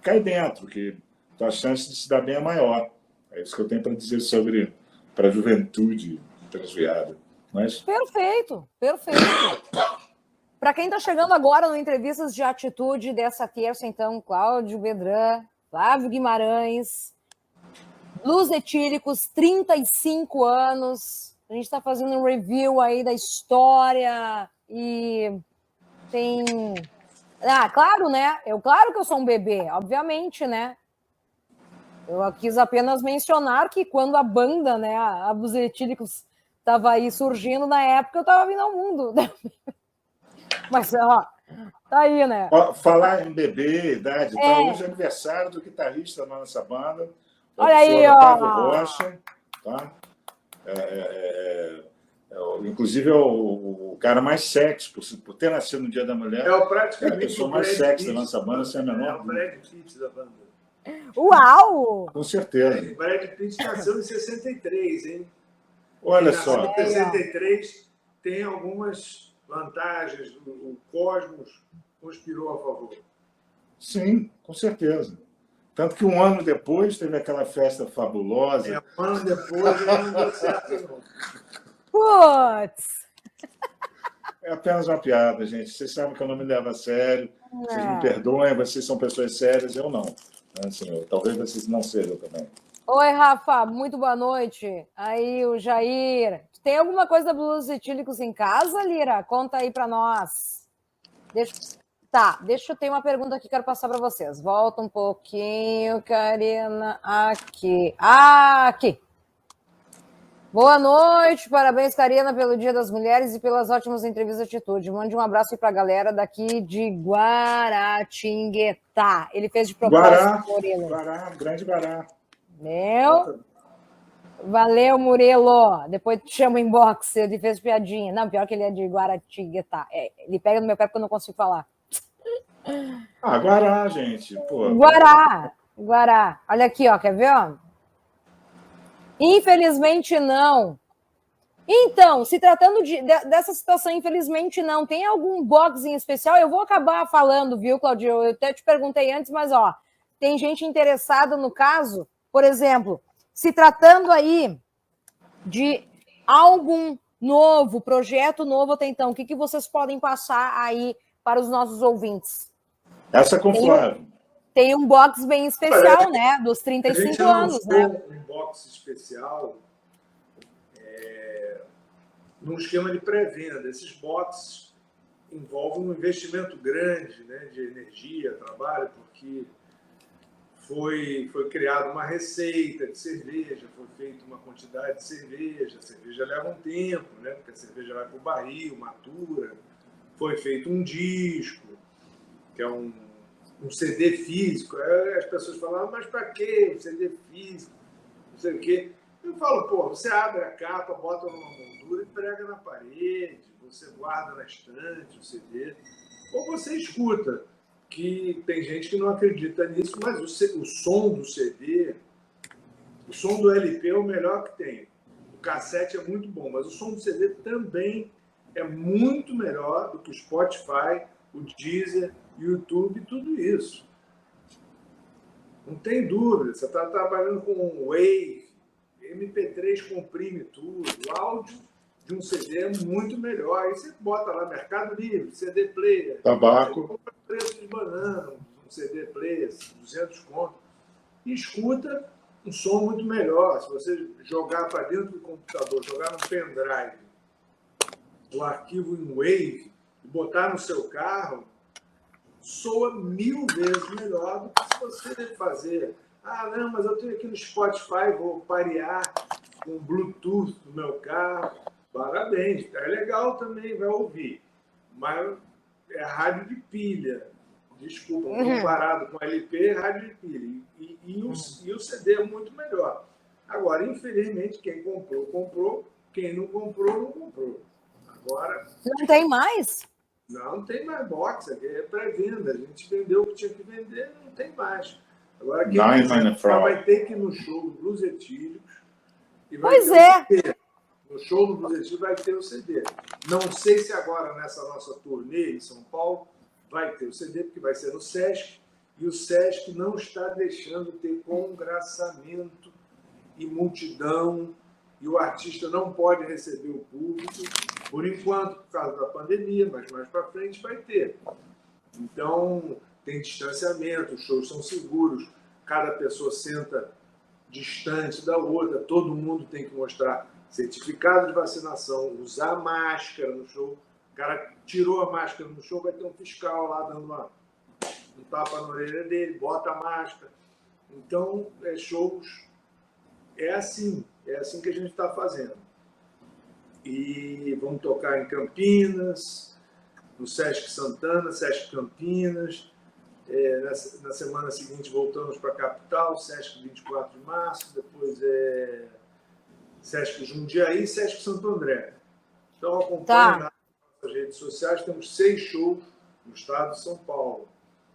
S2: cai dentro, que a tua chance de se dar bem é maior. É isso que eu tenho para dizer para a juventude transviada. Mas...
S1: Perfeito. Para quem está chegando agora no Entrevistas de Atitude dessa terça, então, Cláudio Bedran, Flávio Guimarães, Blues Etílicos, 35 anos. A gente está fazendo um review aí da história e tem... claro, né? Claro que eu sou um bebê, obviamente, né? Eu quis apenas mencionar que quando a banda, né, a Blues Etílicos, estava aí surgindo na época, eu estava vindo ao mundo. Mas, tá aí, né?
S2: Falar em bebê, idade, hoje é aniversário do guitarrista da nossa banda.
S1: Olha aí,
S2: Otávio Rocha, tá? Inclusive, é o cara mais sexy, por ter nascido no Dia da Mulher.
S3: Praticamente
S2: a pessoa mais sexy da nossa banda, sem a menor.
S3: É o Brad Pitt da banda.
S1: Uau!
S2: Com certeza.
S3: O Brad Pitt nasceu em 63, hein?
S2: Olha só.
S3: Em 63 tem algumas vantagens, o Cosmos conspirou a favor.
S2: Sim, com certeza. Tanto que um ano depois teve aquela festa fabulosa.
S3: Um ano depois não deu certo, não.
S1: Putz!
S2: É apenas uma piada, gente. Vocês sabem que eu não me levo a sério. Vocês me perdoem, vocês são pessoas sérias, eu não. Assim, talvez vocês não sejam também.
S1: Oi, Rafa, muito boa noite. Aí, o Jair. Tem alguma coisa da Blues Etílicos em casa, Lira? Conta aí para nós. Deixa eu ter uma pergunta que quero passar para vocês. Volta um pouquinho, Karina. Aqui. Boa noite, parabéns, Karina, pelo Dia das Mulheres e pelas ótimas entrevistas de atitude. Mande um abraço aí para a galera daqui de Guaratinguetá. Ele fez de propósito, Murilo.
S2: Grande Guará.
S1: Valeu, Murilo. Depois te chamo inbox, ele fez piadinha. Não, pior que ele é de Guaratinguetá. Ele pega no meu pé porque eu não consigo falar.
S2: Guará, gente. Pô,
S1: Guará. Olha aqui, ó, quer ver? Ó? Infelizmente não. Então, se tratando dessa situação, infelizmente não. Tem algum box em especial? Eu vou acabar falando, viu, Claudio? Eu até te perguntei antes, mas ó, tem gente interessada no caso. Por exemplo, se tratando aí de álbum novo, projeto novo até então, o que vocês podem passar aí para os nossos ouvintes?
S2: Essa com Flávio.
S1: Tem um box bem especial, né? Dos 35 anos, né?
S3: Um box especial num esquema de pré-venda. Esses boxes envolvem um investimento grande, né, de energia, trabalho, porque foi criada uma receita de cerveja, foi feita uma quantidade de cerveja. A cerveja leva um tempo, né, porque a cerveja vai para o barril, matura. Foi feito um disco, que é um CD físico. Aí as pessoas falam, mas para que um CD físico? Não sei o quê. Eu falo, pô, você abre a capa, bota numa moldura e prega na parede, você guarda na estante o CD, ou você escuta, que tem gente que não acredita nisso, mas o som do CD, o som do LP é o melhor que tem. O cassete é muito bom, mas o som do CD também é muito melhor do que o Spotify, o Deezer, YouTube, tudo isso. Não tem dúvida, você está trabalhando com Wave, MP3 comprime tudo, o áudio de um CD é muito melhor. Aí você bota lá Mercado Livre, CD player,
S2: tabaco,
S3: você compra preço de banana, um CD player, 200 conto, e escuta um som muito melhor. Se você jogar para dentro do computador, jogar no pendrive, o arquivo em Wave, e botar no seu carro, soa 1000 vezes melhor do que se você fazer. Não, mas eu tenho aqui no Spotify, vou parear com o Bluetooth do meu carro. Parabéns, é legal também, vai ouvir. Mas é rádio de pilha. Desculpa, comparado com LP, é rádio de pilha. E o CD é muito melhor. Agora, infelizmente, quem comprou, comprou. Quem não comprou, não comprou. Agora...
S1: Não tem mais?
S3: Não tem mais box, é pré-venda. A gente vendeu o que tinha que vender, não tem mais. Agora, quem vai ter que ir no show do Blues Etílicos e vai
S1: pois é.
S3: CD. No show do Blues Etílicos vai ter o CD. Não sei se agora, nessa nossa turnê em São Paulo, vai ter o CD, porque vai ser no Sesc, e o Sesc não está deixando ter congraçamento e multidão, e o artista não pode receber o público, por enquanto, por causa da pandemia, mas mais para frente vai ter. Então, tem distanciamento, os shows são seguros, cada pessoa senta distante da outra, todo mundo tem que mostrar certificado de vacinação, usar máscara no show. O cara tirou a máscara no show, vai ter um fiscal lá dando um tapa na orelha dele, bota a máscara. Então, shows é assim que a gente está fazendo. E vamos tocar em Campinas, no Sesc Santana, Sesc Campinas. Na semana seguinte voltamos para a capital, Sesc 24 de março, depois Sesc Jundiaí e Sesc Santo André. Então acompanhe nas nossas redes sociais, temos 6 shows no estado de São Paulo.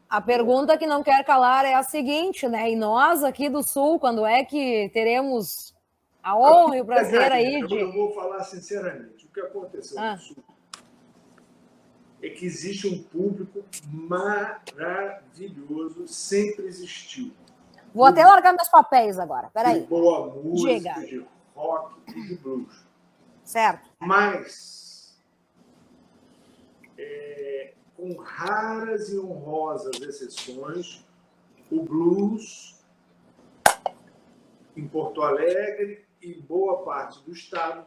S1: A pergunta que não quer calar é a seguinte, né? E nós aqui do Sul, quando é que teremos a honra e o prazer aí de...
S3: Eu vou falar sinceramente, o que aconteceu no Sul é que existe um público maravilhoso, sempre existiu.
S1: Vou até largar meus papéis agora, peraí.
S3: De boa música, de rock e de blues.
S1: Certo.
S3: Mas, com raras e honrosas exceções, o blues em Porto Alegre e boa parte do estado,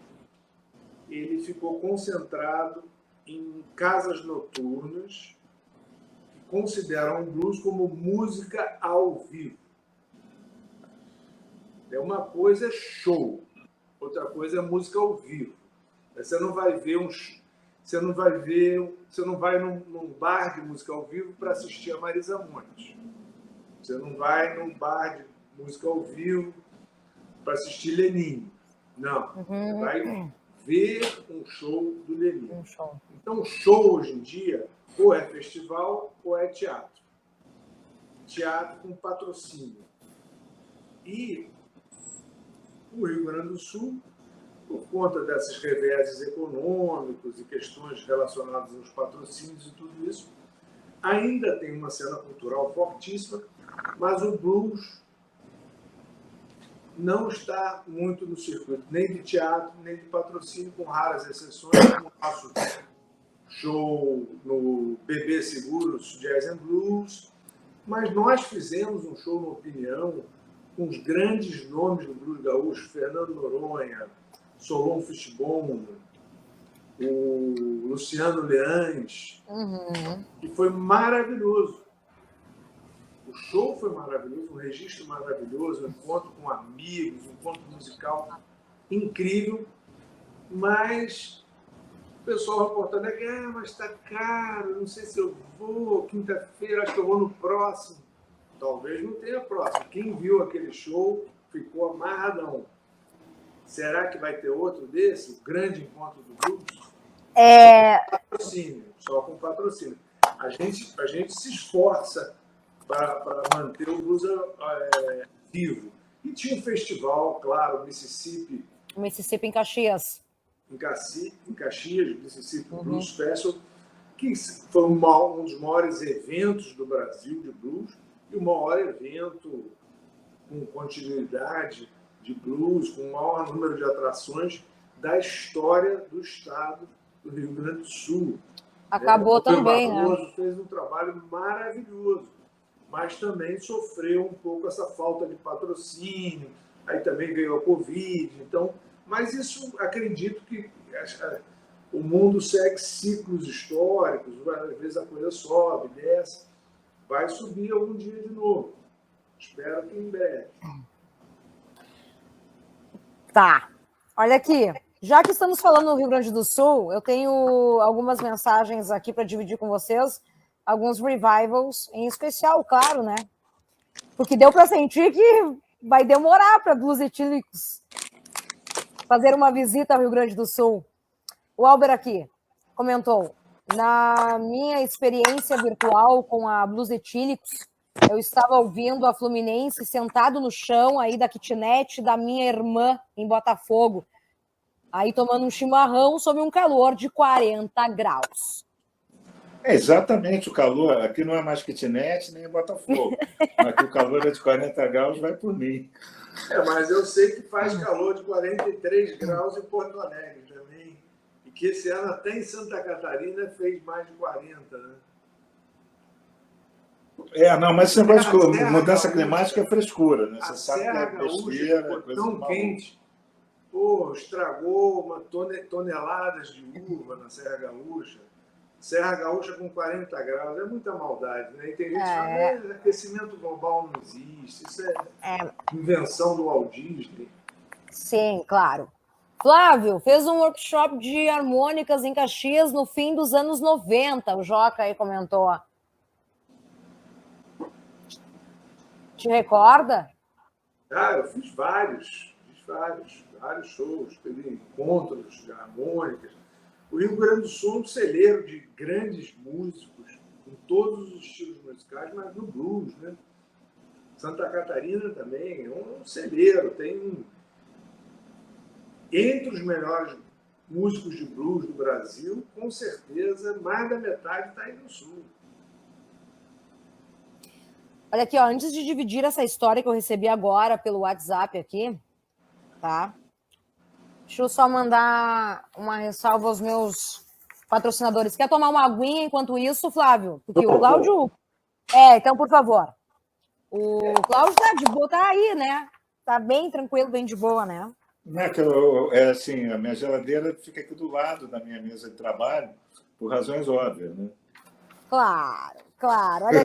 S3: ele ficou concentrado em casas noturnas que consideram o blues como música ao vivo. É uma coisa é show, outra coisa é música ao vivo. Você não vai num bar de música ao vivo para assistir a Marisa Monte. Você não vai num bar de música ao vivo para assistir Leninho. Não. Você vai ver um show do Leninho. Então, o show hoje em dia ou é festival ou é teatro. Teatro com patrocínio. E o Rio Grande do Sul, por conta desses reveses econômicos e questões relacionadas aos patrocínios e tudo isso, ainda tem uma cena cultural fortíssima, mas o blues não está muito no circuito, nem de teatro, nem de patrocínio, com raras exceções, como o nosso show no BB Seguros Jazz and Blues, mas nós fizemos um show, na opinião, com os grandes nomes do blues gaúcho, Fernando Noronha, Solon Fishbone, o Luciano Leães, que foi maravilhoso. O show foi maravilhoso, um registro maravilhoso, um encontro com amigos, um encontro musical incrível, mas o pessoal em Porto Alegre, mas está caro, não sei se eu vou, quinta-feira, acho que eu vou no próximo. Talvez não tenha próximo. Quem viu aquele show ficou amarradão. Será que vai ter outro desse? O grande encontro do blues? Patrocínio, só com patrocínio. A gente se esforça para manter o blues vivo. E tinha um festival, claro, Mississippi
S1: em Caxias.
S3: Em Caxias, Mississippi Blues Festival, que foi um dos maiores eventos do Brasil de blues e o maior evento com continuidade de blues, com o maior número de atrações da história do estado do Rio Grande do Sul.
S1: Acabou também,
S3: né? Fez um trabalho maravilhoso, mas também sofreu um pouco essa falta de patrocínio, aí também veio a Covid, então, mas isso acredito que o mundo segue ciclos históricos, às vezes a coisa sobe, desce, vai subir algum dia de novo. Espero que em breve.
S1: Tá. Olha aqui. Já que estamos falando no Rio Grande do Sul, eu tenho algumas mensagens aqui para dividir com vocês, alguns revivals, em especial, claro, né? Porque deu para sentir que vai demorar para Blues Etílicos fazer uma visita ao Rio Grande do Sul. O Albert aqui comentou: na minha experiência virtual com a Blues Etílicos, eu estava ouvindo a Fluminense sentado no chão aí da kitnet da minha irmã em Botafogo, aí tomando um chimarrão sob um calor de 40 graus.
S2: É exatamente o calor. Aqui não é mais kitnet nem Botafogo. Aqui o calor é de 40 graus, vai por mim.
S3: Mas eu sei que faz calor de 43 graus em Porto Alegre também. E que esse ano até em Santa Catarina fez mais de 40, né?
S2: Não, mas esse negócio de mudança climática é frescura, né? Você sabe que é besteira,
S3: ficou tão quente. Estragou toneladas de uva na Serra Gaúcha. Serra Gaúcha com 40 graus, é muita maldade, né? E tem gente que fala, aquecimento global não existe, isso é invenção do Walt Disney.
S1: Sim, claro. Flávio, fez um workshop de harmônicas em Caxias no fim dos anos 90, o Joca aí comentou. Te recorda?
S3: Eu fiz vários shows, teve encontros de harmônicas. O Rio Grande do Sul é um celeiro de grandes músicos, em todos os estilos musicais, mas no blues, né? Santa Catarina também é um celeiro, tem entre os melhores músicos de blues do Brasil, com certeza, mais da metade está aí no Sul.
S1: Olha aqui, ó, antes de dividir essa história que eu recebi agora pelo WhatsApp aqui, tá? Deixa eu só mandar uma ressalva aos meus patrocinadores. Quer tomar uma aguinha enquanto isso, Flávio? Porque o Cláudio... então, por favor. O Cláudio tá aí, né? Tá bem tranquilo, bem de boa, né?
S2: Não é que assim, a minha geladeira fica aqui do lado da minha mesa de trabalho, por razões óbvias, né?
S1: Claro, claro. Olha.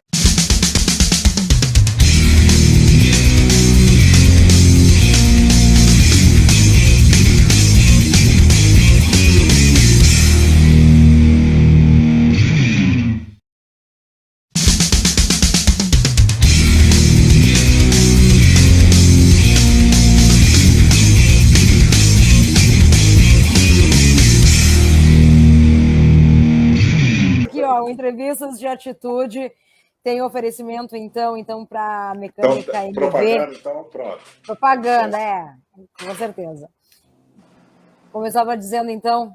S1: Entrevistas de Atitude tem oferecimento, então para Mecânica MV.
S2: Propaganda, então, pronto.
S1: Propaganda, com certeza. Como eu estava dizendo, então,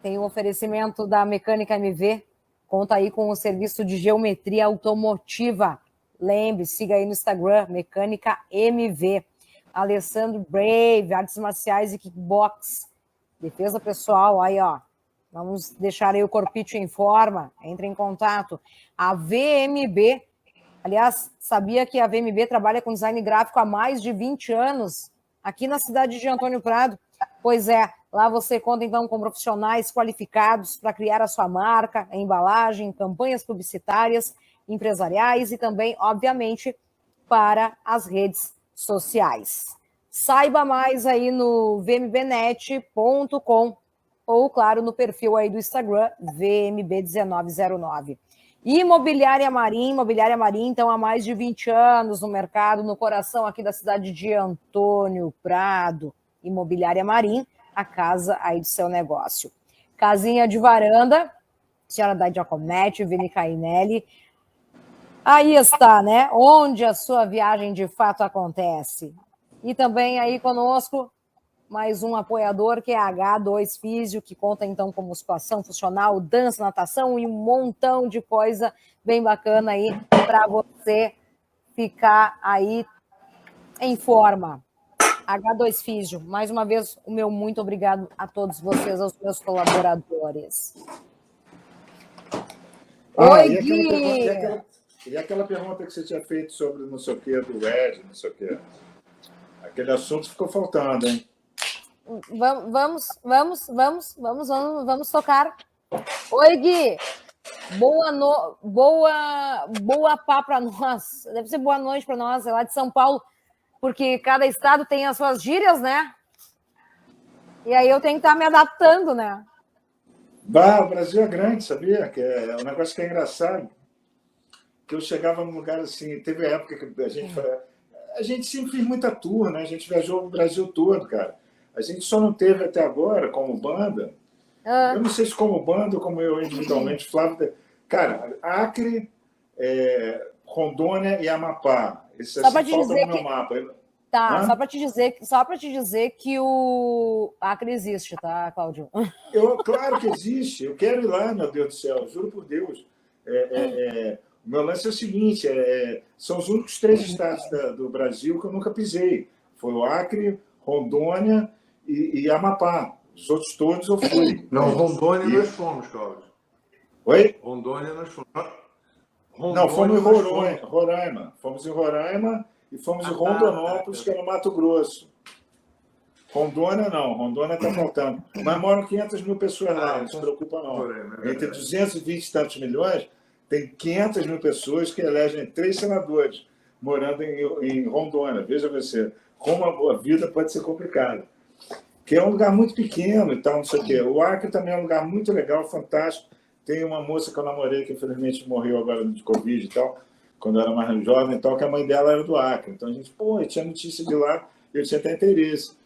S1: tem um oferecimento da Mecânica MV, conta aí com o serviço de geometria automotiva. Lembre, siga aí no Instagram, Mecânica MV. Alessandro Brave, artes marciais e kickbox. Defesa pessoal, aí, ó. Vamos deixar aí o Corpite em forma, entre em contato. A VMB, aliás, sabia que a VMB trabalha com design gráfico há mais de 20 anos, aqui na cidade de Antônio Prado? Pois é, lá você conta então com profissionais qualificados para criar a sua marca, a embalagem, campanhas publicitárias, empresariais e também, obviamente, para as redes sociais. Saiba mais aí no vmbnet.com ou, claro, no perfil aí do Instagram, VMB1909. Imobiliária Marim, então, há mais de 20 anos no mercado, no coração aqui da cidade de Antônio Prado. Imobiliária Marim, a casa aí do seu negócio. Casinha de varanda, senhora da Giacometti, Vini Cainelli. Aí está, né? Onde a sua viagem de fato acontece. E também aí conosco, mais um apoiador, que é a H2 Físio, que conta, então, com musculação funcional, dança, natação e um montão de coisa bem bacana aí para você ficar aí em forma. H2 Físio, mais uma vez, o meu muito obrigado a todos vocês, aos meus colaboradores. Oi, Gui!
S2: E aquela pergunta que você tinha feito sobre não sei o quê, do Ed, não sei o quê. Aquele assunto ficou faltando, hein?
S1: Vamos tocar. Oi, Gui. Boa pá para nós. Deve ser boa noite para nós, é lá de São Paulo, porque cada estado tem as suas gírias, né? E aí eu tenho que estar me adaptando, né?
S2: O Brasil é grande, sabia? Que é um negócio que é engraçado. Que eu chegava num lugar assim, teve a época que a gente sempre fez muita tour, né? A gente viajou o Brasil todo, cara. A gente só não teve até agora, como banda, eu não sei se como banda ou como eu individualmente, Flávio, cara, Acre, Rondônia e Amapá. Esses assim, faltam no meu mapa.
S1: Tá, só para te dizer que o Acre existe, tá, Cláudio?
S2: Claro que existe, eu quero ir lá, meu Deus do céu, juro por Deus. O meu lance é o seguinte, são os únicos 3 estados do Brasil que eu nunca pisei. Foi o Acre, Rondônia e Amapá. Os outros todos eu fui.
S3: Não, Rondônia nós fomos, Cláudio.
S2: Oi?
S3: Rondônia nós fomos.
S2: Não, fomos em Roraima. Fomos em Roraima e fomos em Rondonópolis, que é no Mato Grosso. Rondônia não, Rondônia está faltando. Mas moram 500 mil pessoas lá, não se preocupa não. Entre 220 e tantos milhões, tem 500 mil pessoas que elegem 3 senadores morando em Rondônia. Veja você, como a vida pode ser complicada. Que é um lugar muito pequeno e tal, não sei o quê. O Acre também é um lugar muito legal, fantástico. Tem uma moça que eu namorei, que infelizmente morreu agora de Covid e tal, quando eu era mais jovem e tal, que a mãe dela era do Acre. Então a gente, eu tinha notícia de lá, eu tinha até interesse.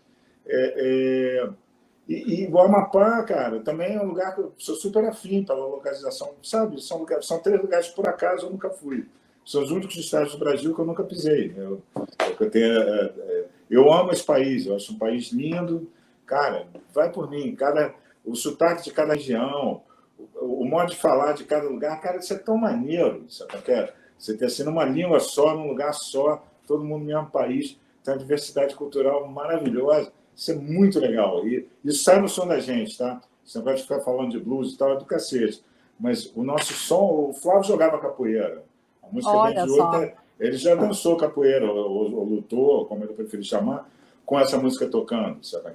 S2: E o Amapá, cara, também é um lugar que eu sou super afim pela localização, sabe? São 3 lugares que, por acaso, eu nunca fui. São os únicos estados do Brasil que eu nunca pisei. Eu amo esse país, eu acho um país lindo. Cara, vai por mim. O sotaque de cada região, o modo de falar de cada lugar, cara, isso é tão maneiro. Você ter assim numa língua só, num lugar só, todo mundo no mesmo país, tem uma diversidade cultural maravilhosa. Isso é muito legal. E isso sai no som da gente, tá? Você não vai ficar falando de blues e tal, é do cacete. Mas o nosso som, o Flávio jogava capoeira. A música Bem de Oito ele já dançou capoeira, ou lutou, como ele preferir chamar, com essa música tocando, sabe?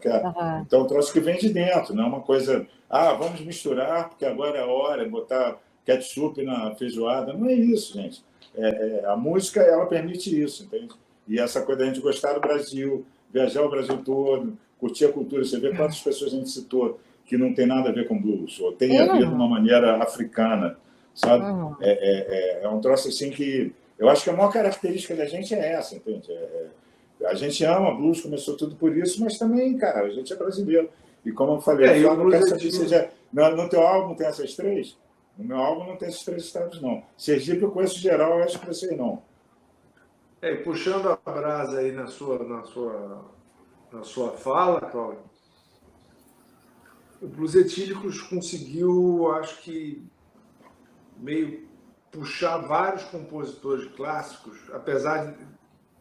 S2: Então, o troço que vem de dentro, não é uma coisa, vamos misturar, porque agora é a hora de botar ketchup na feijoada. Não é isso, gente. A música, ela permite isso, entende? E essa coisa da gente gostar do Brasil, viajar o Brasil todo, curtir a cultura. Você vê quantas pessoas a gente citou que não tem nada a ver com blues, ou tem a ver de uma maneira africana, sabe? É um troço assim que... Eu acho que a maior característica da gente é essa, entende? A gente ama blues, começou tudo por isso, mas também, cara, a gente é brasileiro. E como eu falei, eu não quero saber se no teu álbum tem essas três? No meu álbum não tem esses três estados, não. Sergipe eu conheço geral, eu acho que você não.
S3: E puxando a brasa aí na sua fala, Cláudio, o Blues Etílicos conseguiu, acho que, meio puxar vários compositores clássicos, apesar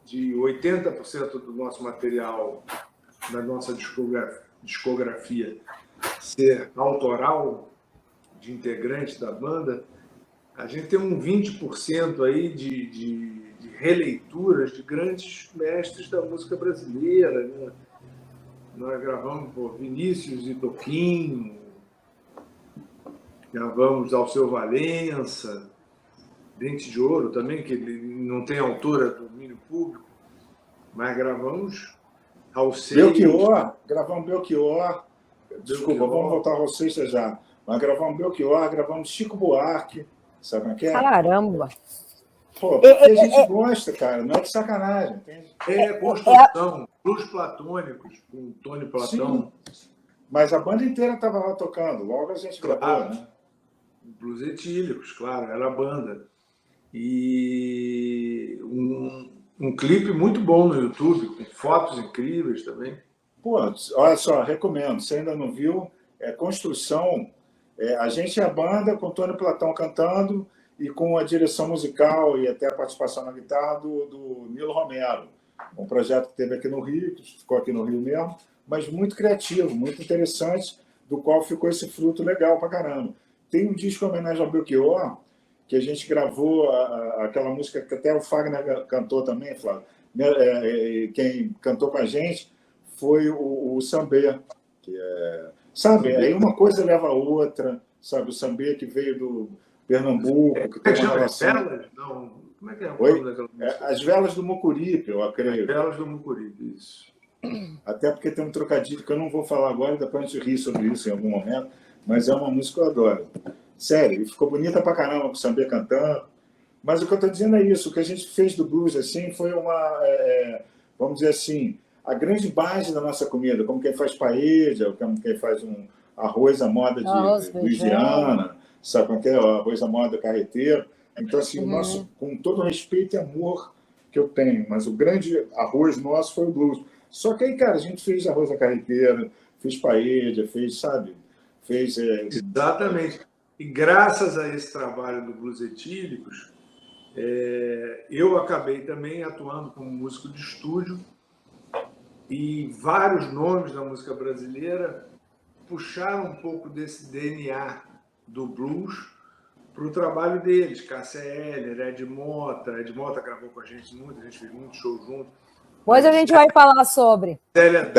S3: de 80% do nosso material, da nossa discografia, ser autoral, de integrantes da banda, a gente tem um 20% aí de releituras de grandes mestres da música brasileira, né? Nós gravamos por Vinícius e Toquinho, gravamos Alceu Valença, Dente de Ouro também, que não tem autora do domínio público, mas gravamos Alceu.
S2: Belchior, gravamos Belchior. Desculpa, vamos voltar ao Seixas já. Mas gravamos Belchior, gravamos Chico Buarque, sabe o que é?
S1: Caramba!
S2: Pô, porque a gente gosta, cara, não é de sacanagem, entende?
S3: Construção, blues platônicos, com Tony Platão.
S2: Sim, mas a banda inteira estava lá tocando, logo a gente gravou, né?
S3: Blues Etílicos, claro, era a banda. E um clipe muito bom no YouTube, com fotos incríveis também.
S2: Pô, olha só, recomendo, se ainda não viu, Construção. A gente é a banda com Tony Platão cantando e com a direção musical e até a participação na guitarra do Nilo Romero. Um projeto que teve aqui no Rio, que ficou aqui no Rio mesmo, mas muito criativo, muito interessante, do qual ficou esse fruto legal pra caramba. Tem um disco em homenagem ao Belchior, que a gente gravou aquela música que até o Fagner cantou também, Flávio. Quem cantou com a gente foi o Sambê, que sabe, aí uma coisa leva a outra, sabe, o Sambê que veio do Pernambuco, que tem uma relação...
S3: Velas? Não, como é que é o nome daquela música?
S2: As Velas do Mucuripe, eu acredito.
S3: As Velas do Mucuripe, isso.
S2: Até porque tem um trocadilho que eu não vou falar agora, depois a gente ri sobre isso em algum momento, mas é uma música que eu adoro. Sério, e ficou bonita pra caramba com o Sambê cantando. Mas o que eu estou dizendo é isso, o que a gente fez do blues assim foi uma, vamos dizer assim, a grande base da nossa comida, como quem faz paella, como quem faz um arroz à moda de Louisiana, sabe como é arroz à moda carreteiro. Então, assim, o nosso, com todo o respeito e amor que eu tenho, mas o grande arroz nosso foi o blues. Só que aí, cara, a gente fez arroz à carreteira, fez paella, fez, sabe? Fez...
S3: Exatamente. E graças a esse trabalho do Blues Etílicos, eu acabei também atuando como músico de estúdio e vários nomes da música brasileira puxaram um pouco desse DNA do blues para o trabalho deles. Cássia Eller, Ed Mota gravou com a gente muito, a gente fez muito show junto.
S1: Depois a gente vai falar sobre.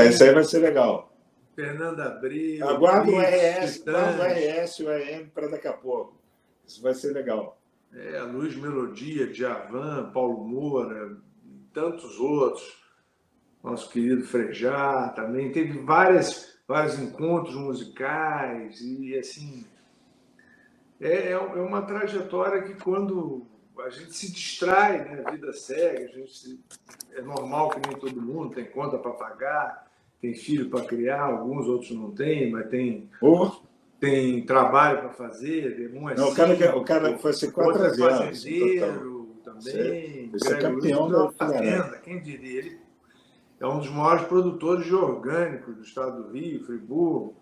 S2: Isso aí vai ser legal.
S3: Fernanda Abreu.
S2: Aguardo o RS e o EM para daqui a pouco. Isso vai ser legal.
S3: Luiz Melodia, Djavan, Paulo Moura, e tantos outros. Nosso querido Frejá também. Teve vários encontros musicais e, assim, é uma trajetória que, quando a gente se distrai, né, a vida segue, é normal que nem todo mundo tem conta para pagar, tem filho para criar, alguns outros não têm, mas tem trabalho para fazer.
S2: O cara foi ser 4 anos.
S3: Fazendeiro também.
S2: Esse é campeão da
S3: fazenda, quem diria? Ele é um dos maiores produtores de orgânicos do estado do Rio, Friburgo.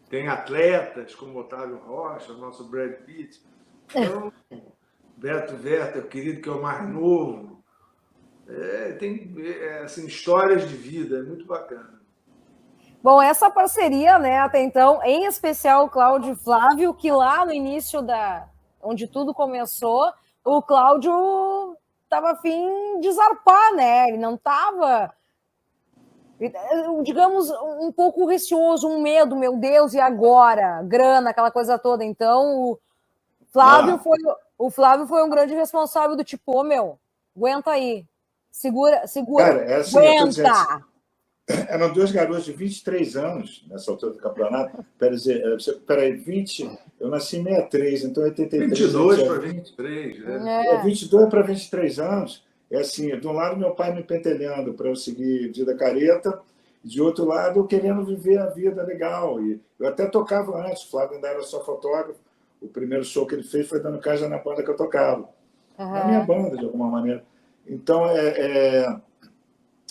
S3: Tem atletas como Otávio Rocha, nosso Brad Pitt. Então, Beto Werther, o querido que é o mais novo. Tem assim, histórias de vida, é muito bacana.
S1: Bom, essa parceria, né, até então, em especial o Cláudio e Flávio, que lá no início onde tudo começou, o Cláudio estava afim de zarpar, né? Ele não estava, digamos, um pouco receoso, um medo, meu Deus, e agora? Grana, aquela coisa toda. Então, o Flávio foi um grande responsável do tipo, ô, meu, aguenta aí, segura,
S2: Cara, é assim, eu tô dizendo,
S1: aguenta!
S2: eram dois garotos de 23 anos nessa altura do campeonato. Peraí, 20, eu nasci em 63, então 83.
S3: 22 para 23, né?
S2: 22 para 23 anos. É assim, de um lado meu pai me pentelhando para eu seguir vida careta, de outro lado eu querendo viver a vida legal. E eu até tocava antes, o Flávio ainda era só fotógrafo. O primeiro show que ele fez foi dando casa na banda que eu tocava. Na minha banda, de alguma maneira. Então,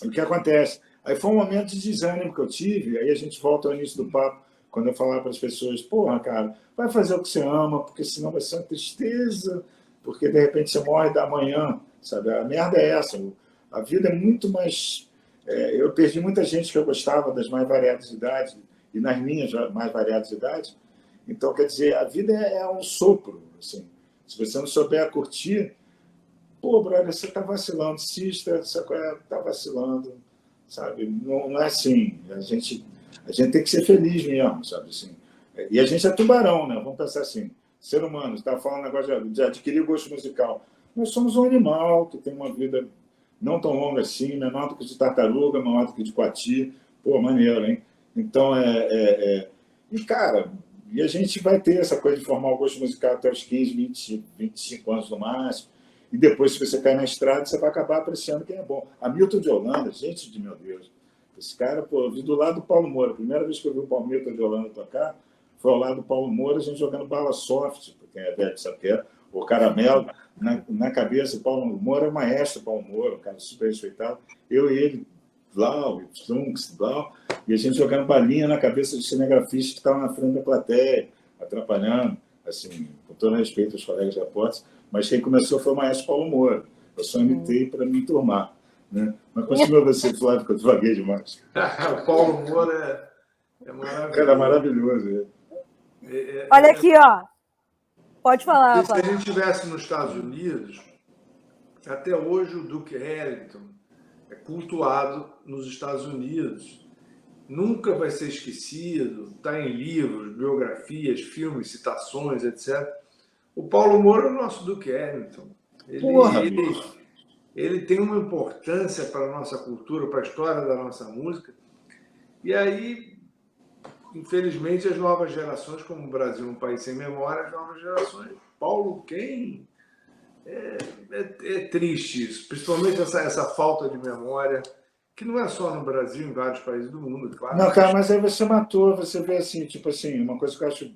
S2: o que acontece? Aí foi um momento de desânimo que eu tive, aí a gente volta ao início do papo, quando eu falava para as pessoas, porra, cara, vai fazer o que você ama, porque senão vai ser uma tristeza, porque de repente você morre da manhã, sabe? A merda é essa. A vida é muito mais... eu perdi muita gente que eu gostava das mais variadas idades, e nas minhas mais variadas idades. Então, quer dizer, a vida é um sopro, assim. Se você não souber curtir, pô, brother, você está vacilando, cista, está vacilando, sabe? Não é assim. A gente tem que ser feliz mesmo, sabe? Assim. E a gente é tubarão, né? Vamos pensar assim. Ser humano, você estava falando um negócio de adquirir gosto musical. Nós somos um animal que tem uma vida não tão longa assim, menor do que de tartaruga, menor do que de coati. Pô, maneiro, hein? Então, E, cara, e a gente vai ter essa coisa de formar o gosto musical até os 15, 25 anos no máximo. E depois, se você cair na estrada, você vai acabar apreciando quem é bom. Hamilton de Holanda, gente de meu Deus. Esse cara, pô, eu vi do lado do Paulo Moura. A primeira vez que eu vi o Hamilton de Holanda tocar foi ao lado do Paulo Moura, a gente jogando bala soft, quem é velho sabe o que é, o caramelo na cabeça. O Paulo Moura é o maestro, Paulo Moura, um cara super respeitado. Eu e ele, Blau, Trunks, Blau, e a gente jogando balinha na cabeça de cinegrafistas que estavam na frente da plateia, atrapalhando, assim, com todo respeito aos colegas de apostas. Mas quem começou foi o maestro Paulo Moura. Eu só imitei para me enturmar. Né? Mas continua você, Flávio, que eu devaguei demais.
S3: O Paulo Moura é maravilhoso.
S2: Cara, maravilhoso.
S1: Olha aqui, ó. Pode falar,
S3: Se a gente estivesse nos Estados Unidos, até hoje o Duke Ellington é cultuado nos Estados Unidos. Nunca vai ser esquecido, está em livros, biografias, filmes, citações, etc. O Paulo Moura é o nosso Duke Ellington. Ele tem uma importância para a nossa cultura, para a história da nossa música. E aí, infelizmente, as novas gerações, como o Brasil é um país sem memória, as novas gerações, Paulo quem? É triste isso, principalmente essa falta de memória, que não é só no Brasil, em vários países do mundo, claro.
S2: Não, cara, mas aí você matou, você vê assim, tipo assim, uma coisa que eu acho...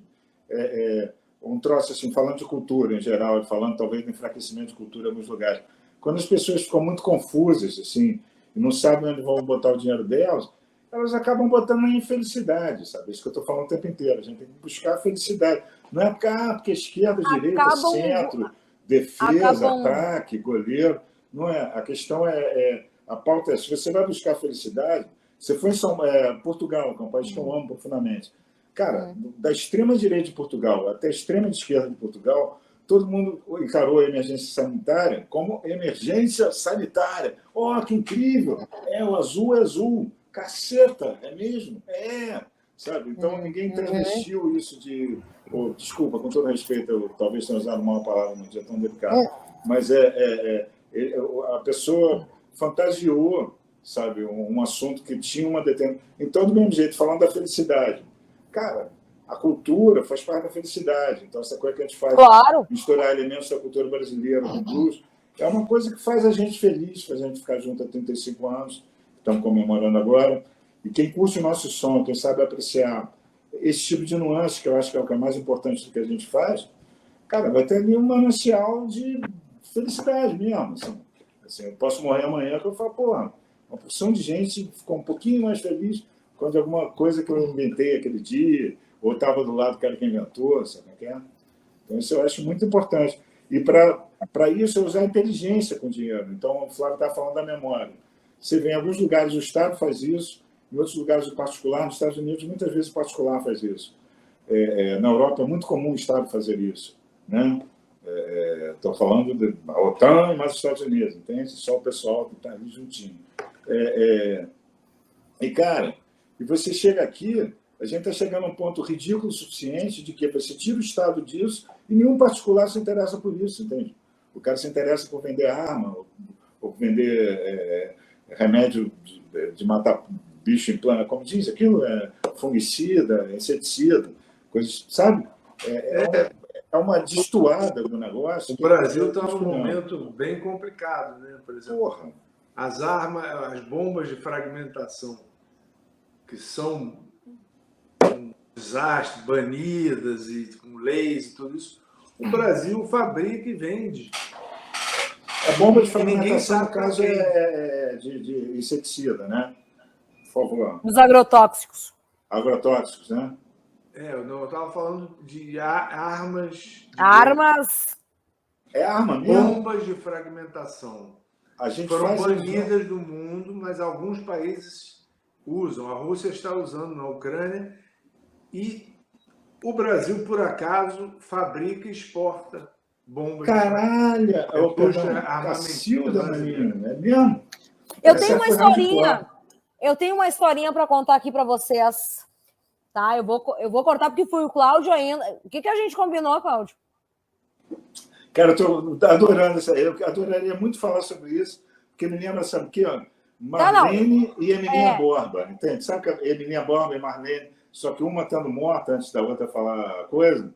S2: um troço assim, falando de cultura em geral, falando talvez do enfraquecimento de cultura em alguns lugares. Quando as pessoas ficam muito confusas, assim, e não sabem onde vão botar o dinheiro delas, elas acabam botando na infelicidade, sabe? Isso que eu estou falando o tempo inteiro. A gente tem que buscar a felicidade. Não é porque esquerda, direita, centro, defesa, ataque, goleiro. Não é. A questão a pauta é, se você vai buscar a felicidade, você foi em Portugal, que é um país que eu amo profundamente. Cara, da extrema-direita de Portugal até a extrema-esquerda de Portugal, todo mundo encarou a emergência sanitária como emergência sanitária. Oh, que incrível! O azul é azul. Caceta, é mesmo? Sabe? Então, ninguém transmitiu isso de... desculpa, com todo respeito, eu talvez tenha usado uma palavra num dia tão delicado, mas a pessoa fantasiou, sabe, um assunto que tinha uma determinada... Então, do mesmo jeito, falando da felicidade, cara, a cultura faz parte da felicidade. Então, essa coisa que a gente faz, misturar elementos da cultura brasileira com blues, é uma coisa que faz a gente feliz, faz a gente ficar junto há 35 anos, estamos comemorando agora. E quem curte o nosso som, quem sabe apreciar esse tipo de nuance, que eu acho que é o que é mais importante do que a gente faz, cara, vai ter ali um manancial de felicidade mesmo. Assim, eu posso morrer amanhã que eu falo, porra, uma porção de gente ficou um pouquinho mais feliz quando alguma coisa que eu inventei aquele dia, ou estava do lado do cara que inventou, sabe o que é? Então, isso eu acho muito importante. E para isso, eu usar a inteligência com dinheiro. Então, o Flávio está falando da memória. Você vê em alguns lugares o Estado faz isso, em outros lugares o particular, nos Estados Unidos, muitas vezes o particular faz isso. Na Europa é muito comum o Estado fazer isso. Né? Estou falando da OTAN e mais os Estados Unidos, entende? Só o pessoal que está ali juntinho. E, cara, e você chega aqui, a gente está chegando a um ponto ridículo o suficiente de que você tira o Estado disso e nenhum particular se interessa por isso, entende? O cara se interessa por vender arma, ou vender remédio de matar bicho em plano, como diz aquilo, fungicida, inseticida, coisas, sabe? É uma destoada do negócio.
S3: O Brasil está num momento bem complicado, né? Por exemplo,
S2: Porra.
S3: as armas, as bombas de fragmentação, que são um desastre, banidas e com leis e tudo isso, o Brasil fabrica e vende.
S2: A bomba de fragmentação, no caso, de inseticida, né? Por favor.
S1: Os agrotóxicos.
S2: Agrotóxicos, né?
S3: Eu estava falando de armas.
S1: Armas.
S2: É arma mesmo?
S3: Bombas de fragmentação.
S2: A gente
S3: foram
S2: faz
S3: banidas do mundo, mas alguns países usam. A Rússia está usando na Ucrânia e o Brasil, por acaso, fabrica e exporta bombas.
S2: Caralho! Cacilda, menino. É mesmo?
S1: Eu tenho uma historinha para contar aqui para vocês. Tá? Eu vou cortar porque foi o Cláudio ainda. O que a gente combinou, Cláudio?
S2: Cara, eu estou adorando isso aí. Eu adoraria muito falar sobre isso, porque me lembra, sabe o quê? Marlene e Emilinha Borba, entende? Sabe que Emilinha Borba e Marlene, só que uma estando morta antes da outra falar coisa?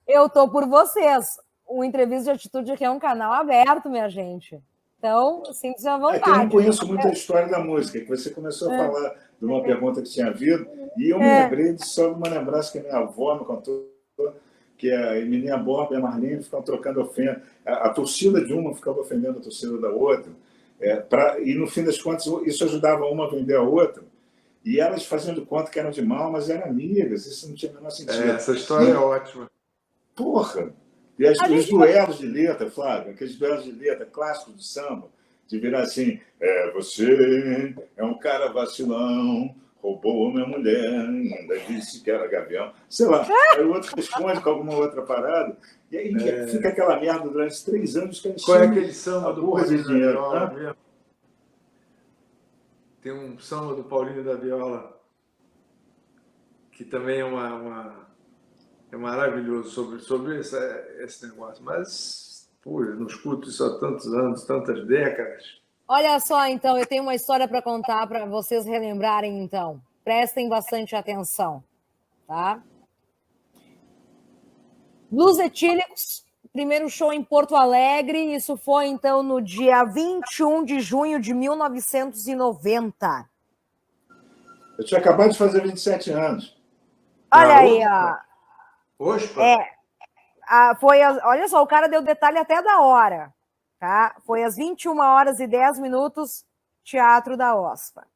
S1: Eu tô por vocês. O Entrevista de Atitude aqui é um canal aberto, minha gente. Então, sinta-se à vontade.
S2: Eu não conheço muito a história da música, que você começou a falar de uma pergunta que tinha havido, e eu me lembrei de só uma lembrança que a minha avó me contou, que a Emilinha Borba e a Marlene ficam trocando ofensa. A torcida de uma ficava ofendendo a torcida da outra. E, no fim das contas, isso ajudava uma a vender a outra. E elas fazendo conta que eram de mal, mas eram amigas. Isso não tinha o menor sentido.
S3: Essa história é ótima.
S2: Porra! E os duelos de letra, Flávio, aqueles duelos de letra clássicos do samba, de virar assim, você é um cara vacilão, roubou minha mulher, ainda disse que era gavião. Sei lá, aí o outro responde com alguma outra parada, e aí fica aquela merda durante 3 anos que a gente
S3: Qual é aquele samba do Paulinho
S2: de dinheiro,
S3: da Viola? Tem um samba do Paulinho da Viola que também é maravilhoso sobre esse negócio, mas eu não escuto isso há tantos anos, tantas décadas.
S1: Olha só, então, eu tenho uma história para contar para vocês relembrarem, então. Prestem bastante atenção, tá? Blues Etílicos, primeiro show em Porto Alegre, isso foi, então, no dia 21 de junho de 1990.
S2: Eu tinha acabado de fazer 27 anos.
S1: Olha aí, ó.
S3: Ospa?
S1: Olha só, o cara deu detalhe até da hora. Tá? Foi às 21h10, Teatro da OSPA.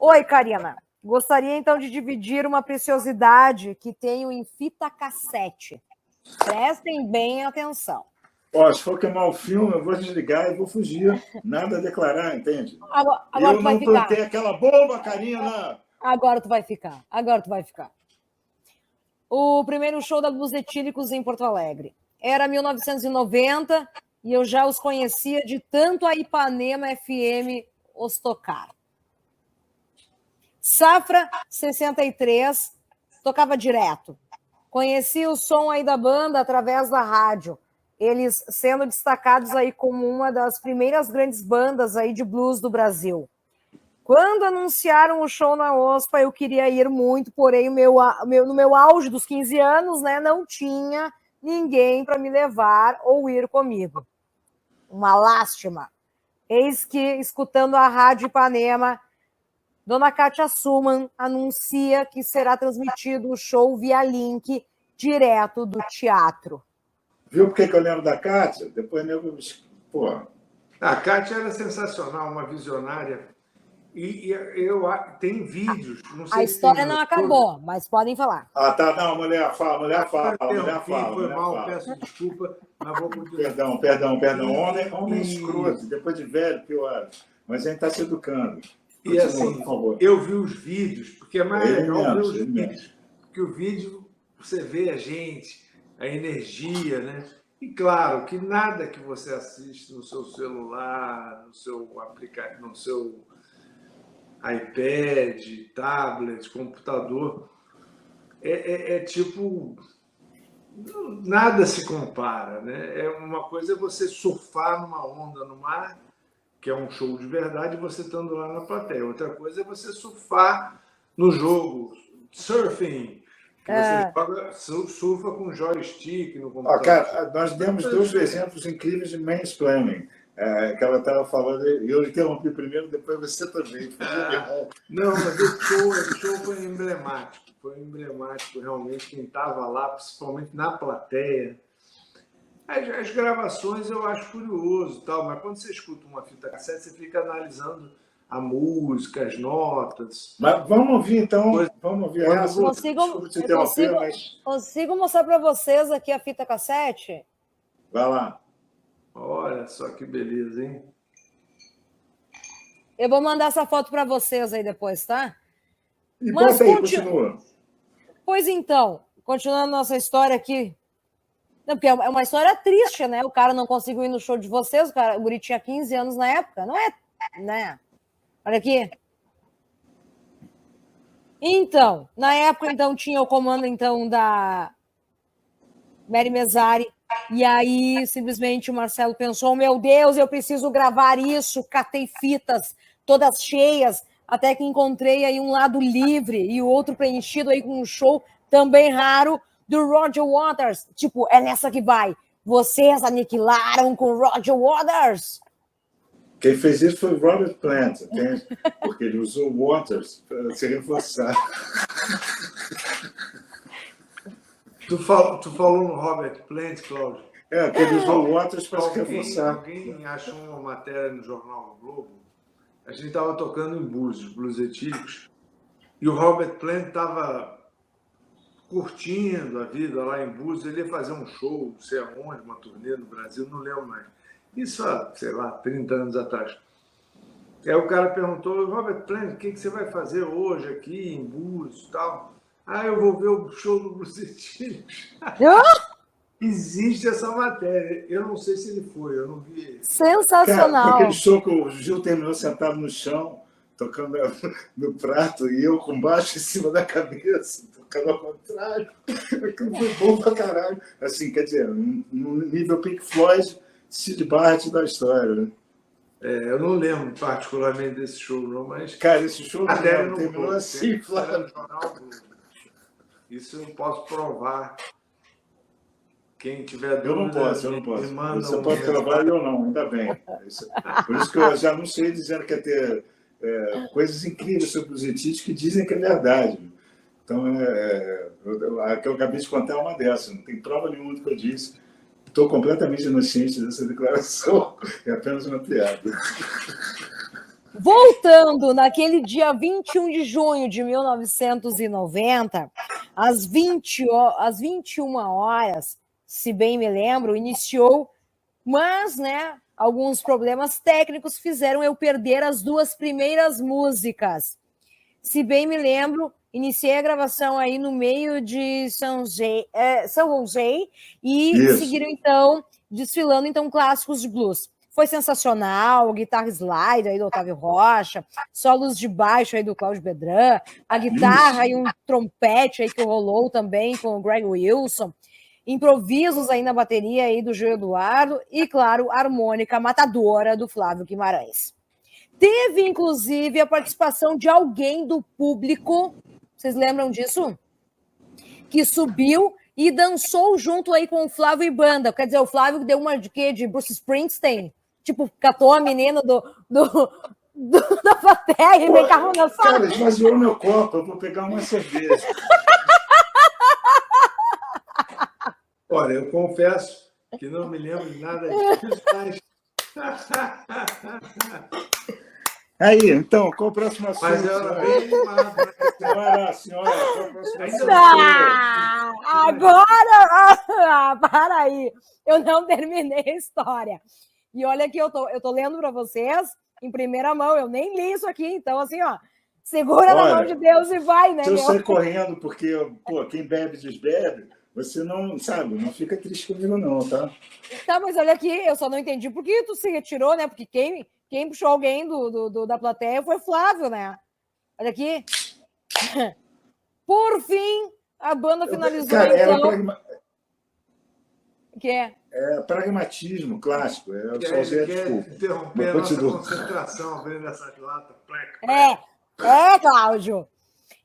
S1: Oi, Karina. Gostaria, então, de dividir uma preciosidade que tenho em fita cassete. Prestem bem atenção.
S2: Se for queimar o filme, eu vou desligar e vou fugir. Nada a declarar, entende?
S1: Agora
S2: eu não plantei aquela bomba, Karina!
S1: Agora tu vai ficar. O primeiro show da Blues Etílicos em Porto Alegre. Era 1990 e eu já os conhecia de tanto a Ipanema FM os tocar. Safra 63, tocava direto. Conheci o som aí da banda através da rádio. Eles sendo destacados aí como uma das primeiras grandes bandas aí de blues do Brasil. Quando anunciaram o show na OSPA, eu queria ir muito, porém no meu auge dos 15 anos, né, não tinha ninguém para me levar ou ir comigo. Uma lástima. Eis que, escutando a Rádio Ipanema, Dona Kátia Suman anuncia que será transmitido o show via link direto do teatro.
S2: Viu por que eu lembro da Kátia? Depois eu...
S3: A Kátia era sensacional, uma visionária. E tem vídeos. Não sei
S1: a história não acabou, mas podem falar.
S2: Tá. Não, mulher fala.
S3: Foi mal, peço desculpa, mas vou continuar.
S2: Perdão. Homem escroto, depois de velho, pior. Mas a gente está se educando.
S3: E assim, eu vi os vídeos, porque é mais legal ver os vídeos. Porque o vídeo você vê a gente, a energia, né? E claro que nada que você assiste no seu celular, no seu aplicativo, no seu iPad, tablet, computador, tipo, nada se compara, né? É uma coisa é você surfar numa onda no mar, que é um show de verdade, você estando lá na plateia. Outra coisa é você surfar no jogo, surfing, que você joga, surfa com joystick no computador.
S2: Cara, nós demos 2 exemplos incríveis de mansplaining. Que ela estava falando, eu interrompi primeiro, depois você também.
S3: Não, mas esse show foi emblemático. Foi emblemático, realmente, quem estava lá, principalmente na plateia. As gravações eu acho curioso, tal, mas quando você escuta uma fita cassete, você fica analisando a música, as notas.
S2: Mas vamos ouvir então, vamos ouvir essa.
S1: Consigo mostrar para vocês aqui a fita cassete?
S2: Vai lá.
S3: Olha só que beleza, hein?
S1: Eu vou mandar essa foto para vocês aí depois, tá?
S2: E mas aí, continua.
S1: Pois então, continuando nossa história aqui. Não, porque é uma história triste, né? O cara não conseguiu ir no show de vocês, o guri tinha 15 anos na época, não é, né? Olha aqui. Então, na época, então, tinha o comando, então, da Mary Mesari, e aí, simplesmente, o Marcelo pensou, meu Deus, eu preciso gravar isso, catei fitas todas cheias, até que encontrei aí um lado livre e o outro preenchido aí com um show também raro do Roger Waters. Tipo, é nessa que vai. Vocês aniquilaram com Roger Waters.
S2: Quem fez isso foi o Robert Plant, porque ele usou Waters para se reforçar.
S3: Tu falou no Robert Plant, Cláudio?
S2: Que ele usou Waters para se reforçar.
S3: Alguém achou uma matéria no jornal o Globo? A gente estava tocando em Búzios, Blues Etílicos, e o Robert Plant estava curtindo a vida lá em Búzios. Ele ia fazer um show, não sei aonde, uma turnê no Brasil, não lembro mais. Isso há, sei lá, 30 anos atrás. Aí o cara perguntou, Robert Plant, o que você vai fazer hoje aqui em Búzios e tal? Eu vou ver o show do Blues Etílicos. Existe essa matéria. Eu não sei se ele foi, eu não vi.
S1: Sensacional.
S2: Cara, aquele show que o Gil terminou sentado no chão, tocando no prato, e eu com baixo em cima da cabeça, tocando ao contrário. Aquilo foi bom pra caralho. Assim, quer dizer, no nível Pink Floyd, Sid Barrett da história, né?
S3: Eu não lembro particularmente desse show, não, mas...
S2: Cara, esse show
S3: não
S2: terminou assim, claro.
S3: Isso eu posso provar. Quem tiver dúvida...
S2: Eu não posso. Você pode provar e eu não, ainda bem. Por isso que eu já anunciei dizendo que ia ter coisas incríveis sobre os etílicos que dizem que é verdade. Então, a que eu acabei de contar é uma dessas. Não tem prova nenhuma do que eu disse. Estou completamente inocente dessa declaração. É apenas uma piada.
S1: Voltando, naquele dia 21 de junho de 1990, às 21 horas, se bem me lembro, iniciou, mas, né, alguns problemas técnicos fizeram eu perder as 2 primeiras músicas. Se bem me lembro, iniciei a gravação aí no meio de São José e seguiram, então, desfilando, então, clássicos de blues. Foi sensacional, guitarra slide aí do Otávio Rocha, solos de baixo aí do Cláudio Bedran, a guitarra e um trompete aí que rolou também com o Greg Wilson, improvisos aí na bateria aí do Gil Eduardo e, claro, a harmônica matadora do Flávio Guimarães. Teve, inclusive, a participação de alguém do público, vocês lembram disso? Que subiu e dançou junto aí com o Flávio e banda. Quer dizer, o Flávio deu uma de quê? De Bruce Springsteen? Tipo, catou a menina da plateia e vem cá, vamos dançar.
S2: Cara, esvaziou meu copo, eu vou pegar uma cerveja.
S3: Olha, eu confesso que não me lembro de nada disso, mas...
S2: Aí, então, qual o próximo assunto?
S3: Mas eu era bem animado, né?
S2: Senhora, qual o próximo assunto?
S1: Agora! Para aí! Eu não terminei a história. E olha aqui, eu tô lendo para vocês em primeira mão, eu nem li isso aqui, então assim, ó, Segura na mão
S2: Olha,
S1: de Deus e vai, né,
S2: se eu
S1: meu?
S2: sair correndo porque, pô, quem bebe desbebe, você não, sabe, não fica triste comigo não, tá?
S1: Tá, mas olha aqui, eu só não entendi por que tu se retirou, né? Porque quem puxou alguém da plateia foi Flávio, né? Olha aqui. Por fim, a banda finalizou,
S2: Cara, era
S1: então. Que é?
S2: pragmatismo clássico, eu só
S3: Ele
S2: usei a
S3: quer
S2: desculpa.
S3: interromper
S2: Mas
S3: a nossa
S2: continua.
S3: concentração vendo essas latas.
S1: Cláudio.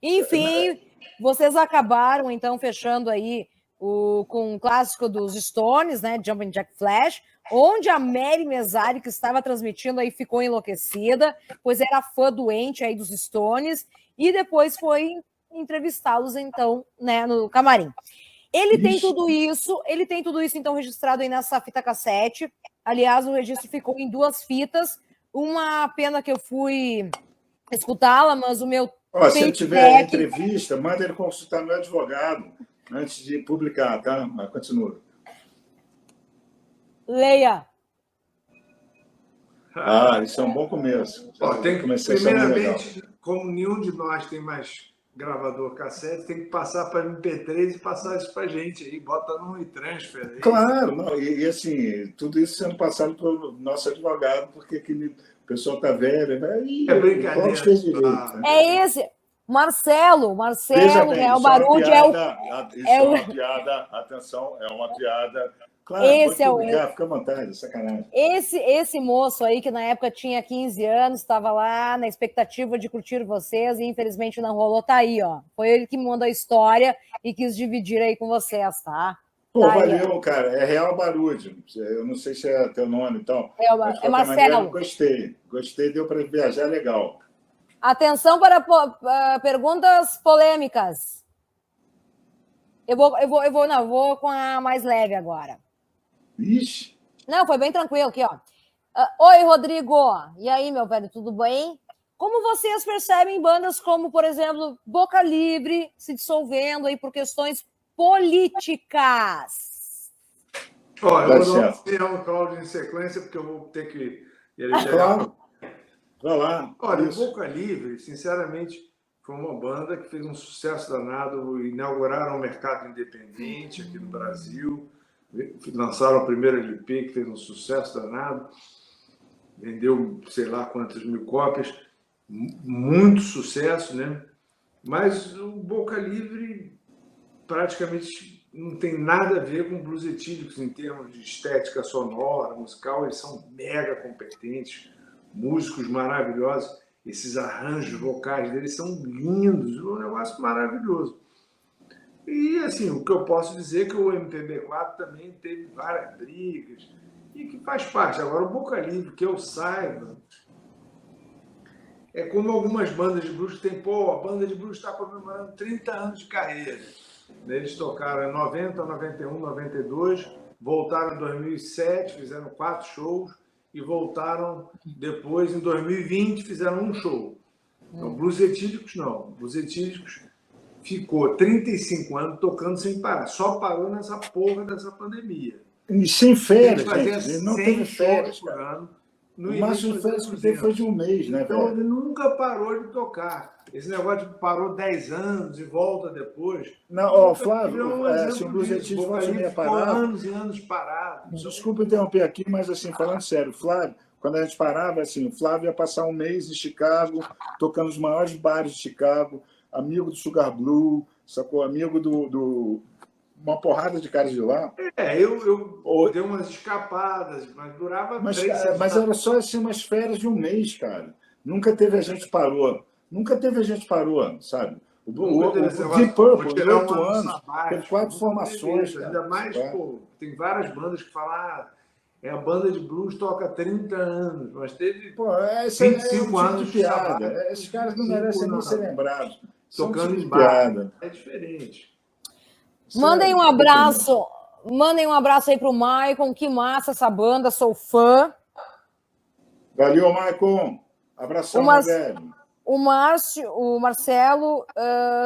S1: Enfim, vocês acabaram, então, fechando aí com o clássico dos Stones, né? Jumpin' Jack Flash, onde a Mary Mesari, que estava transmitindo aí, ficou enlouquecida, pois era fã doente aí dos Stones, e depois foi entrevistá-los, então, né, no camarim. Ele tem tudo isso, então, registrado aí nessa fita cassete. Aliás, o registro ficou em 2 fitas. Uma pena que eu fui escutá-la, mas o meu
S2: Se ele tiver entrevista, manda ele consultar meu advogado antes de publicar, tá? Mas continua.
S1: Leia.
S2: Isso é um bom começo.
S3: Primeiramente, como nenhum de nós tem mais gravador cassete, tem que passar para MP3 e passar isso para a gente aí, bota no e-transfer aí.
S2: Claro, não, e assim, tudo isso sendo passado pelo nosso advogado, porque o pessoal está velho, né?
S3: É brincadeira.
S2: Fez direito, né?
S1: É esse. Marcelo,
S2: Veja bem,
S1: né? O
S2: isso é uma
S1: Barude
S2: piada, isso é uma piada, atenção, é uma piada. Claro,
S1: esse
S2: pode publicar, fica à vontade, sacanagem.
S1: Esse moço aí, que na época tinha 15 anos, estava lá na expectativa de curtir vocês e infelizmente não rolou, tá aí, ó. Foi ele que me mandou a história e quis dividir aí com vocês, tá?
S2: Pô,
S1: tá
S2: valeu,
S1: aí,
S2: cara. É Real Barude. Eu não sei se é teu nome e tal.
S1: É Marcelo.
S2: Gostei, deu para viajar legal.
S1: Atenção para perguntas polêmicas. Eu vou com a mais leve agora.
S2: Ixi.
S1: Não, foi bem tranquilo aqui, ó. Oi, Rodrigo. E aí, meu velho, tudo bem? Como vocês percebem bandas como, por exemplo, Boca Livre se dissolvendo aí por questões políticas?
S3: Eu vou dar um Cláudio em sequência, porque eu vou ter que...
S2: Claro. Vai lá.
S3: Olha, o Boca Livre, sinceramente, foi uma banda que fez um sucesso danado, inauguraram o mercado independente aqui no Brasil, lançaram a primeira LP, que fez um sucesso danado, vendeu sei lá quantas mil cópias, muito sucesso, né? Mas o Boca Livre praticamente não tem nada a ver com Blues Etílicos em termos de estética sonora, musical. Eles são mega competentes, músicos maravilhosos, esses arranjos vocais deles são lindos, é um negócio maravilhoso. E assim, o que eu posso dizer é que o MPB4 também teve várias brigas e que faz parte. Agora, o Boca Livre, que eu saiba, é como algumas bandas de blues que tem, a banda de blues está comemorando 30 anos de carreira. Eles tocaram em 90, 91, 92, voltaram em 2007, fizeram 4 shows e voltaram depois em 2020, fizeram um show. Então, Blues Etílicos não. Blues Etílicos ficou 35 anos tocando sem parar. Só parou nessa porra dessa pandemia.
S2: E sem férias, gente. Ele não teve férias,
S3: por ano.
S2: O máximo de férias que teve foi de um mês, né,
S3: então,
S2: velho?
S3: ele nunca parou de tocar. Esse negócio de parou 10 anos e volta depois.
S2: Não, Flávio, se o Blues Etílicos fosse meia parado...
S3: anos e anos parado.
S2: Desculpa interromper aqui, mas assim, falando sério, Flávio, quando a gente parava, assim, o Flávio ia passar um mês em Chicago, tocando os maiores bares de Chicago, amigo do Sugar Blue, sacou? Amigo uma porrada de caras de lá.
S3: Eu dei umas escapadas, mas durava 3 semanas.
S2: Mas era só assim, umas férias de um mês, cara. Nunca teve a gente parou, sabe? O Deep Purple, em 8 anos, teve 4 formações.
S3: Ainda mais, tem várias bandas que falam, a banda de blues toca 30 anos, mas teve 25 anos
S2: de piada. Esses caras não merecem nem ser lembrados. Tocando em piada.
S3: É diferente.
S1: Mandem um abraço aí pro Maicon, que massa essa banda, sou fã.
S2: Valeu, Maicon. Abração, velho.
S1: O Marcelo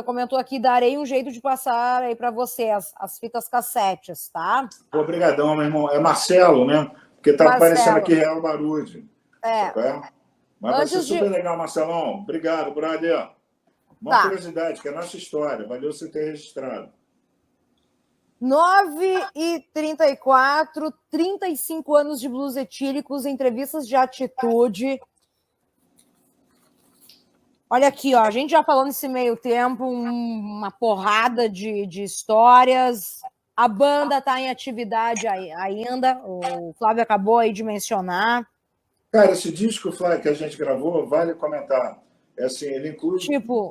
S1: comentou aqui, darei um jeito de passar aí para vocês as fitas cassetes, tá?
S2: Obrigadão, meu irmão. É Marcelo, né? Porque tá aparecendo aqui Real Barude. Mas vai ser super legal, Marcelão. Obrigado, brother. Uma curiosidade, que é a nossa história. Valeu você ter registrado.
S1: 9h34, 35 anos de Blues Etílicos, entrevistas de atitude. Olha aqui, ó, a gente já falou nesse meio tempo uma porrada de histórias. A banda está em atividade ainda, o Flávio acabou aí de mencionar.
S2: Cara, esse disco, Flávio, que a gente gravou, vale comentar. É assim, ele inclui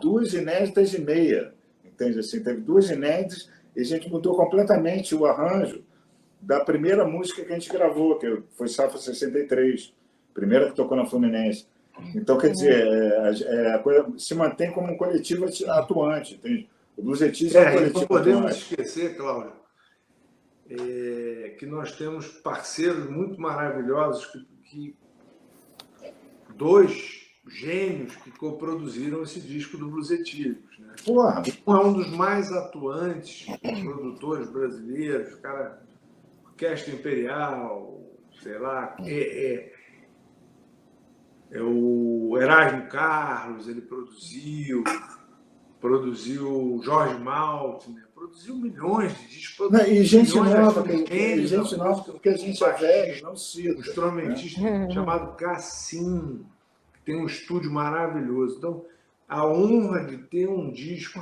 S2: 2 inéditas e meia, entende? Assim, teve 2 inéditas e a gente mudou completamente o arranjo da primeira música que a gente gravou, que foi Safra 63, primeira que tocou na Fluminense. Então, quer dizer, a coisa se mantém como um coletivo atuante, entende? O Blues Etílicos é um coletivo
S3: não podemos
S2: atuante.
S3: esquecer, Cláudio, que nós temos parceiros muito maravilhosos, que 2 gênios que coproduziram esse disco do Blues Etílicos, né?
S2: Porra.
S3: Um é um dos mais atuantes produtores brasileiros, cara, Orquestra Imperial, sei lá, o Erasmo Carlos, ele produziu Jorge Maltner, produziu milhões de discos.
S2: E gente nova, porque a gente é velho, não cita.
S3: Um instrumentista chamado Cassim, que tem um estúdio maravilhoso. Então, a honra de ter um disco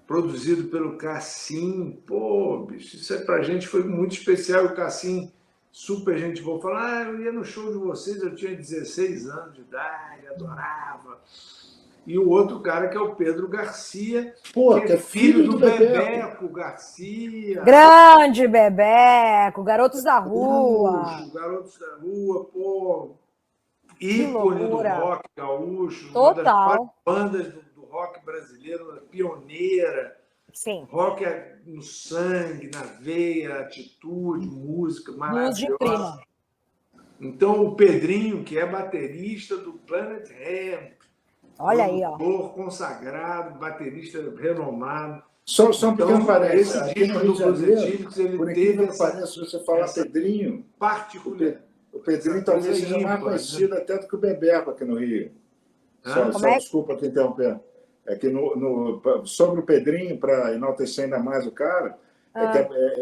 S3: produzido pelo Cassim, pô, bicho, isso pra gente foi muito especial. O Cassim, super gente boa, falar, eu ia no show de vocês, eu tinha 16 anos de idade, adorava. E o outro cara que é o Pedro Garcia,
S2: que é filho do
S3: Bebeco Garcia.
S1: Grande Bebeco, Garotos da Rua.
S3: Garotos da Rua, pô, ícone do rock gaúcho,
S1: total.
S3: Uma das bandas do rock brasileiro, pioneira.
S1: Sim.
S3: Rock no sangue, na veia, atitude, música maravilhosa. Então, o Pedrinho, que é baterista do Planet Hemp,
S1: olha aí, ó.
S3: Consagrado, baterista renomado.
S2: Só um pequeno parênteses.
S3: Esse disco do Blues Etílicos, ele teve essa...
S2: Se você falar Pedrinho,
S3: particular.
S2: O Pedrinho talvez seja mais conhecido até do que o Bebeco aqui no Rio. Desculpa te interromper. É que sobre o Pedrinho, para enaltecer ainda mais o cara,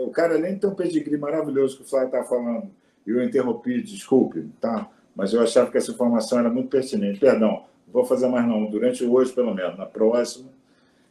S2: o cara, além de ter um pedigree maravilhoso que o Flávio está falando, e eu interrompi, desculpe, tá? Mas eu achava que essa informação era muito pertinente. Perdão, não vou fazer mais não, durante hoje pelo menos, na próxima,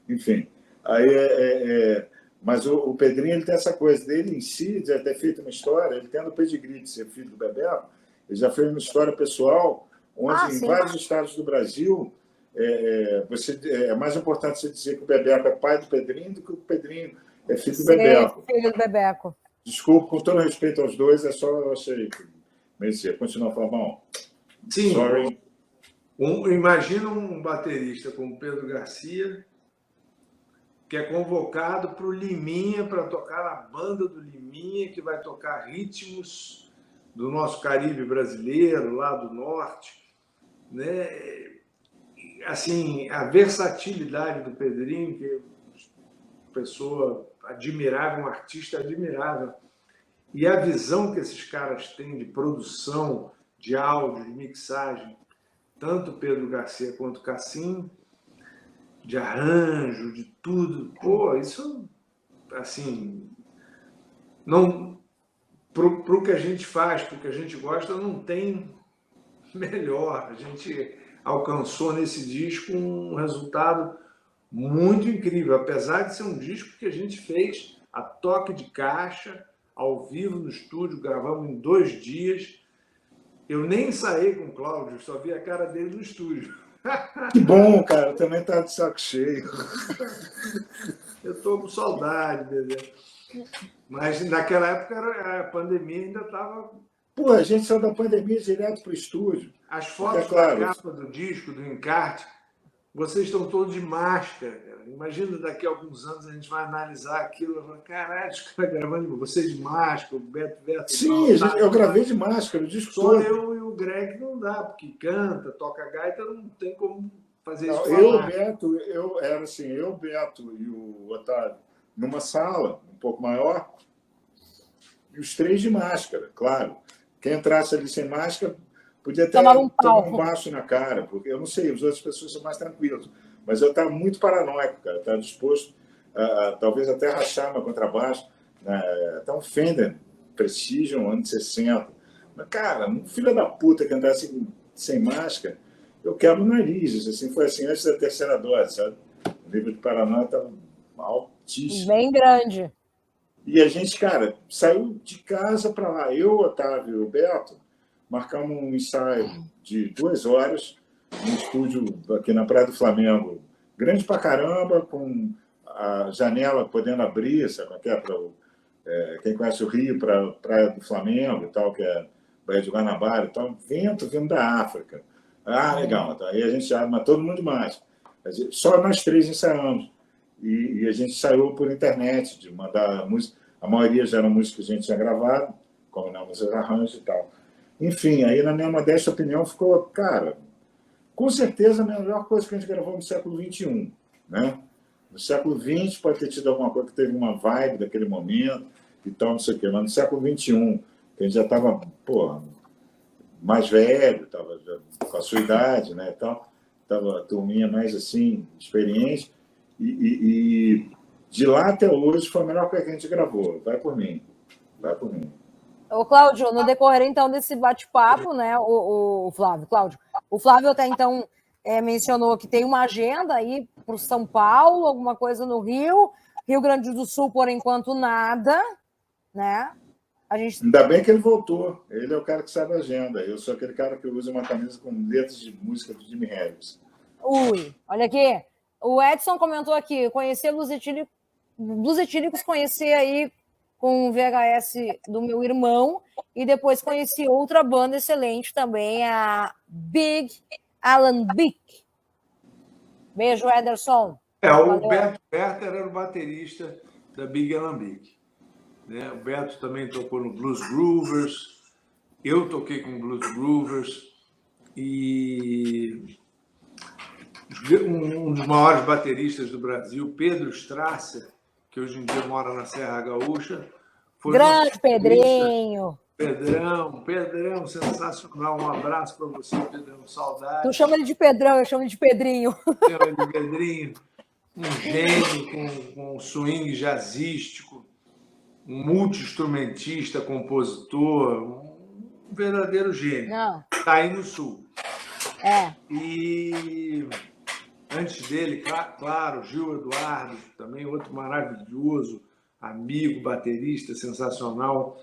S2: enfim. Aí, mas o Pedrinho, ele tem essa coisa dele em si, de ter feito uma história, ele tendo o pedigree de ser filho do Bebeco, ele já fez uma história pessoal, onde em vários estados do Brasil, é mais importante você dizer que o Bebeco é pai do Pedrinho do que o Pedrinho é filho do Bebeco.
S1: Filho do Bebeco.
S2: Desculpa, com todo respeito aos dois, é só eu achei que merecia. Continua, Fabão.
S3: Sim.
S2: Sorry.
S3: Imagina um baterista como Pedro Garcia, que é convocado para o Liminha, para tocar na banda do Liminha, que vai tocar ritmos do nosso Caribe brasileiro, lá do norte, né? Assim, a versatilidade do Pedrinho, que é uma pessoa admirável, um artista admirável, e a visão que esses caras têm de produção, de áudio, de mixagem, tanto Pedro Garcia quanto Cassim, de arranjo, de tudo. Pô, isso, assim, não, pro que a gente faz, pro que a gente gosta, não tem melhor. A gente alcançou nesse disco um resultado muito incrível, apesar de ser um disco que a gente fez a toque de caixa, ao vivo no estúdio, gravamos em 2 dias. Eu nem ensaiei com o Cláudio, só vi a cara dele no estúdio.
S2: Que bom, cara, eu também estava de saco cheio.
S3: Eu estou com saudade, bebê. Mas naquela época a pandemia ainda estava...
S2: Pô, a gente saiu da pandemia direto para o estúdio.
S3: As fotos da capa do disco, do encarte, vocês estão todos de máscara, cara. Imagina daqui a alguns anos a gente vai analisar aquilo e falar, caralho, os caras gravando vocês de máscara, o Beto Verto...
S2: Sim, eu gravei de máscara, o disco
S3: só todo. Eu e o Greg não dá, porque canta, toca gaita, não tem como fazer isso.
S2: Eu, Beto, o Beto e o Otávio, numa sala um pouco maior, e os 3 de máscara, claro. Quem entrasse ali sem máscara, podia até
S1: Tomar um
S2: tomar
S1: pau.
S2: um baço na cara, porque eu não sei, as outras pessoas são mais tranquilas. Mas eu estava muito paranoico, cara. Estava disposto a talvez até rachar meu contrabaixo. Né? Até um Fender Precision, anos 60. Mas, cara, um filho da puta que andasse sem máscara, eu quebro o nariz. Assim, foi assim antes da terceira dose, sabe? O nível de paranoia estava altíssimo.
S1: Bem grande.
S2: E a gente, cara, saiu de casa para lá. Eu, Otávio e o Beto marcamos um ensaio de 2 horas no estúdio aqui na Praia do Flamengo. Grande pra caramba, com a janela podendo abrir, sabe? Quem conhece o Rio, para a Praia do Flamengo e tal, que é Baía de Guanabara e tal. Vento vindo da África. Ah, legal. Tá. Aí a gente já, mas todo mundo demais. Só nós 3 ensaiamos. E a gente saiu por internet, de mandar música. A maioria já era música que a gente tinha gravado, combinamos os arranjos e tal. Enfim, aí na minha modesta opinião ficou, cara, com certeza a melhor coisa que a gente gravou no século XXI. Né? No século XX pode ter tido alguma coisa que teve uma vibe daquele momento e tal, não sei o quê. Mas no século XXI, que a gente já estava, mais velho, estava com a sua idade, né, e tal, estava a turminha mais assim, experiente, e de lá até hoje foi a melhor coisa que a gente gravou. Vai por mim. Vai por mim.
S1: Ô, Cláudio, no decorrer, então, desse bate-papo, né, o Flávio, Cláudio, o Flávio até então mencionou que tem uma agenda aí para o São Paulo, alguma coisa no Rio, Rio Grande do Sul, por enquanto, nada, né? A gente...
S2: Ainda bem que ele voltou. Ele é o cara que sabe a agenda. Eu sou aquele cara que usa uma camisa com letras de música do Jimi Hendrix.
S1: Ui, olha aqui. O Edson comentou aqui, conhecer Blues Etílicos, conhecer aí com o VHS do meu irmão, e depois conheci outra banda excelente também, a Big Alan Beck. Beijo, Ederson.
S3: O Beto Werther era o baterista da Big Alan Beck. Né? O Beto também tocou no Blues Groovers, eu toquei com Blues Groovers, e um dos maiores bateristas do Brasil, Pedro Strasser, que hoje em dia mora na Serra Gaúcha. Foi
S1: grande Pedrinho.
S3: Pedrão, sensacional. Um abraço para você, Pedrão, saudade.
S1: Tu chama ele de Pedrão, eu chamo ele de Pedrinho.
S3: Chama ele de Pedrinho. Um gênio com swing jazzístico, um multi-instrumentista, compositor, um verdadeiro gênio. Está aí no Sul. E antes dele, claro, Gil Eduardo, também outro maravilhoso, amigo, baterista, sensacional.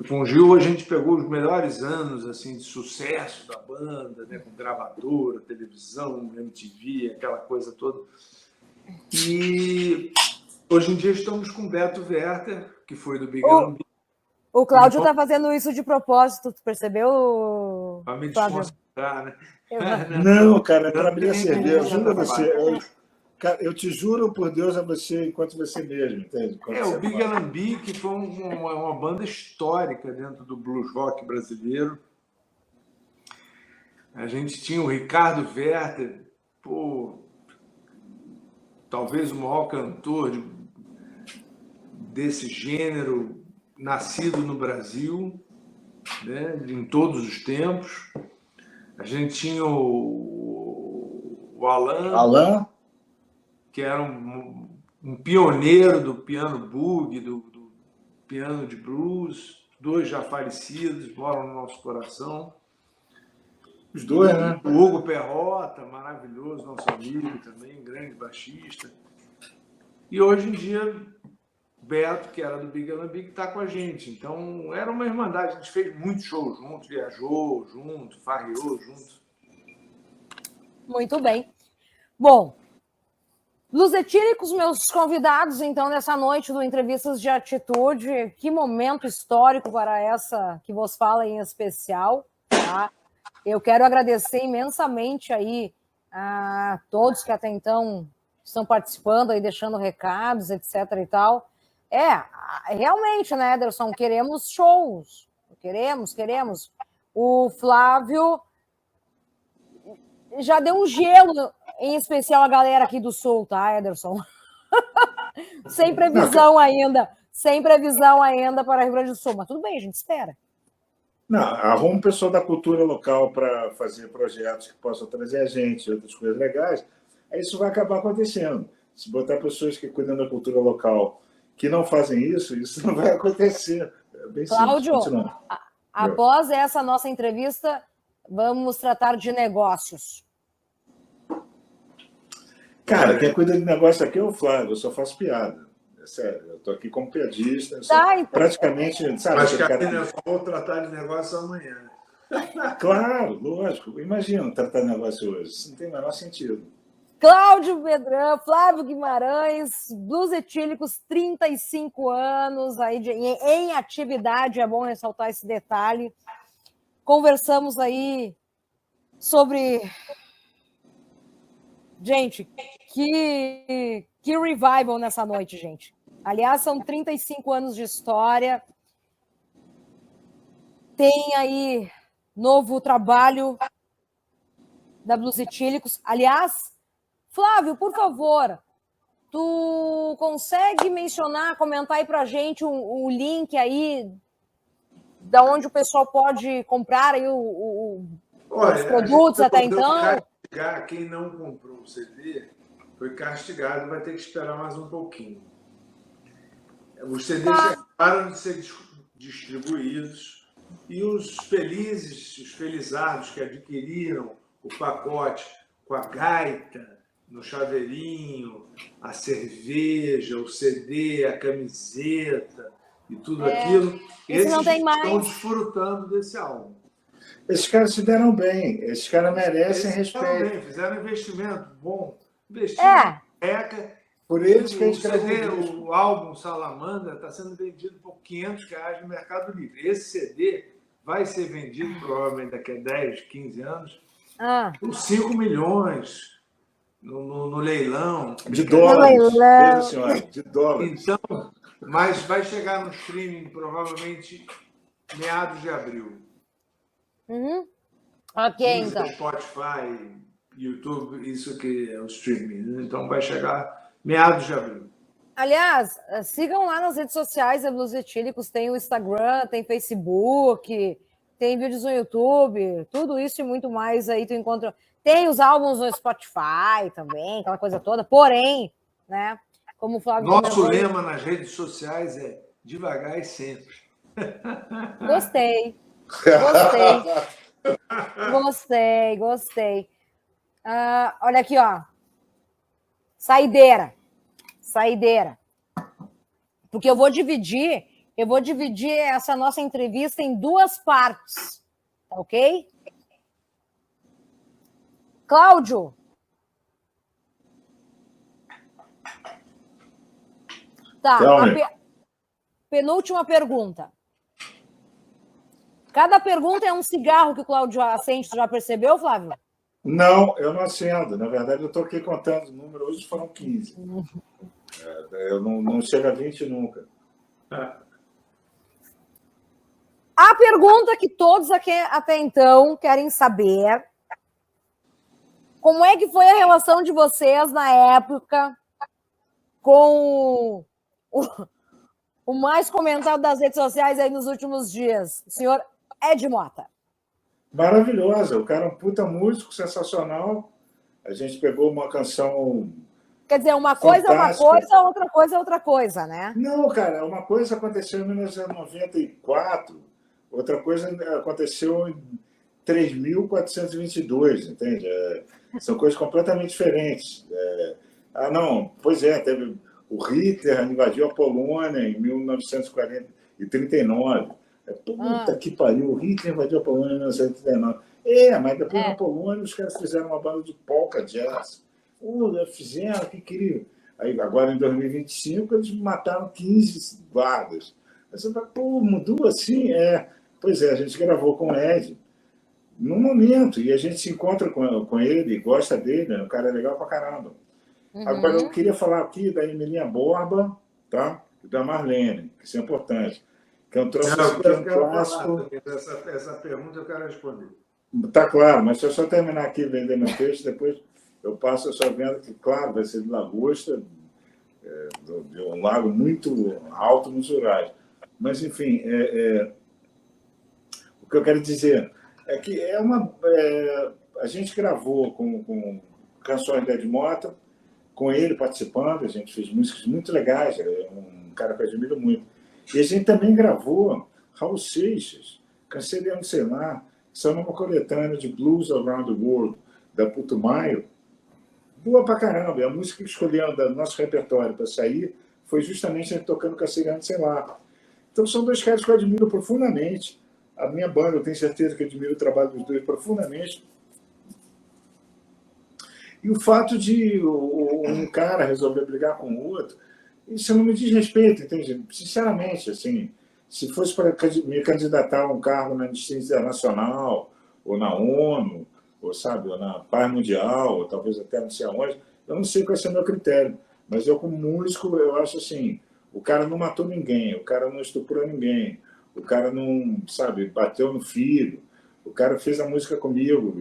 S3: Com o Gil a gente pegou os melhores anos assim, de sucesso da banda, né, com gravadora, televisão, MTV, aquela coisa toda. E hoje em dia estamos com Beto Werther, que foi do Big Alan Beck.
S1: O Cláudio está fazendo isso de propósito, tu percebeu?
S3: Para me desconcentrar, né?
S2: Não, cara, para abrir a cerveja. Eu juro a você. Eu te juro por Deus a você enquanto você mesmo, entende?
S3: O Big Alan Beck foi uma banda histórica dentro do blues rock brasileiro. A gente tinha o Ricardo Werther, talvez o maior cantor desse gênero nascido no Brasil, né, em todos os tempos. A gente tinha o Alan, que era um pioneiro do piano boogie, do piano de blues. 2 já falecidos, moram no nosso coração.
S2: Os 2, né?
S3: O Hugo Perrota, maravilhoso, nosso amigo também, grande baixista. E hoje em dia, Beto, que era do Big Alan Beck, está com a gente. Então, era uma irmandade. A gente fez muito show junto, viajou junto, farreou junto.
S1: Muito bem. Bom, Blues Etílicos, meus convidados, então, nessa noite do Entrevistas de Atitude. Que momento histórico para essa que vos fala em especial, tá? Eu quero agradecer imensamente aí a todos que até então estão participando aí, deixando recados, etc. e tal. Realmente, né, Ederson, queremos shows. Queremos. O Flávio já deu um gelo, em especial a galera aqui do Sul, tá, Ederson? Sem previsão ainda para Rio Grande do Sul, mas tudo bem, a gente espera.
S2: Não, arruma um pessoal da cultura local para fazer projetos que possam trazer a gente, outras coisas legais, aí isso vai acabar acontecendo. Se botar pessoas que cuidam da cultura local que não fazem isso não vai acontecer. É bem
S1: Cláudio,
S2: simples.
S1: após essa nossa entrevista, vamos tratar de negócios.
S2: Cara, quem cuida de negócio aqui é o Flávio, eu só faço piada. É sério, eu estou aqui como piadista.
S1: Tá, então.
S2: Praticamente, sabe?
S3: Mas, Karina, eu só vou tratar de negócio amanhã.
S2: Claro, lógico. Imagina tratar de negócio hoje. Isso não tem o menor sentido.
S1: Cláudio Bedran, Flávio Guimarães, Blues Etílicos, 35 anos aí em atividade, é bom ressaltar esse detalhe. Conversamos aí sobre... Gente, que revival nessa noite, gente. Aliás, são 35 anos de história. Tem aí novo trabalho da Blues Etílicos. Aliás, Flávio, por favor, tu consegue mencionar, comentar aí pra gente o link aí da onde o pessoal pode comprar aí os produtos até então?
S3: Quem não comprou o CD foi castigado, vai ter que esperar mais um pouquinho. Os CDs acabaram de ser distribuídos e os felizes, os felizardos que adquiriram o pacote com a gaita no chaveirinho, a cerveja, o CD, a camiseta e tudo aquilo, esses
S1: não tem mais.
S3: estão desfrutando desse álbum.
S2: Esses caras se deram bem, esses caras merecem respeito.
S3: Bem, fizeram investimento bom, investiram
S2: por eles que a gente
S3: o álbum Salamandra está sendo vendido por R$500 no Mercado Livre. Esse CD vai ser vendido provavelmente daqui a 10, 15 anos por 5 milhões no leilão.
S2: De dólares, veja, senhora, de dólares.
S3: Então, mas vai chegar no streaming provavelmente meados de abril.
S1: Ok, então.
S3: Spotify, YouTube, isso que é o streaming. Então vai chegar meados de abril.
S1: Aliás, sigam lá nas redes sociais da Blues Etílicos, tem o Instagram, tem Facebook, tem vídeos no YouTube, tudo isso e muito mais aí tu encontra. Tem os álbuns no Spotify também, aquela coisa toda, porém, né, como o Flávio
S3: Nosso lema nas redes sociais é devagar e sempre.
S1: Gostei. Olha aqui, ó. Saideira. Porque eu vou dividir essa nossa entrevista em duas partes, tá ok? Cláudio. Tá, penúltima pergunta. Cada pergunta é um cigarro que o Cláudio acende, tu já percebeu, Flávio?
S2: Não, eu não acendo. Na verdade, eu estou aqui contando o número, hoje foram 15. Eu não chego a 20 nunca.
S1: A pergunta que todos aqui até então querem saber: como é que foi a relação de vocês na época com o mais comentado das redes sociais aí nos últimos dias, o senhor Ed Mota?
S2: Maravilhosa, o cara é um puta músico, sensacional. A gente pegou uma canção...
S1: Quer dizer, uma coisa
S2: fantástica.
S1: É uma coisa, outra coisa é outra coisa, né?
S2: Não, cara, uma coisa aconteceu em 1994, outra coisa aconteceu em 3.422, entende? São coisas completamente diferentes. Teve o Hitler invadiu a Polônia em 1939. Puta que pariu, o Hitler invadiu a Polônia em 1939. Mas depois na Polônia os caras fizeram uma banda de polka jazz. Fizeram, que queriam. Aí, agora em 2025 eles mataram 15 guardas. Aí você fala, mudou assim? Pois é, a gente gravou com o Ed num momento, e a gente se encontra com ele, gosta dele, um cara legal pra caramba. Agora eu queria falar aqui da Emilinha Borba, tá? E da Marlene, que isso é importante. Que é um troço clássico.
S3: Essa pergunta eu quero responder.
S2: Tá claro, mas se eu só terminar aqui e vender meu peixe, depois eu passo a sua venda, que, claro, vai ser de lagosta, de um lago muito alto nos Urais. Mas, enfim, o O que eu quero dizer é que a gente gravou com canções do Ed Mota, com ele participando, a gente fez músicas muito legais, é um cara que eu admiro muito. E a gente também gravou Raul Seixas, Cancelando Sei Lá, que são uma coletânea de Blues Around the World, da Putumayo. Boa pra caramba. E a música que escolhemos do nosso repertório para sair foi justamente a gente tocando Cancelando Sei Lá. Então são dois caras que eu admiro profundamente. A minha banda, eu tenho certeza que admiro o trabalho dos dois profundamente. E o fato de um cara resolver brigar com o outro, isso não me diz respeito, entende? Sinceramente, assim, se fosse para me candidatar a um cargo na Anistia Internacional, ou na ONU, ou, sabe, ou na Paz Mundial, ou talvez até não sei aonde, eu não sei qual é o meu critério. Mas eu, como músico, eu acho assim, o cara não matou ninguém, o cara não estuprou ninguém, o cara não, sabe, bateu no filho, o cara fez a música comigo,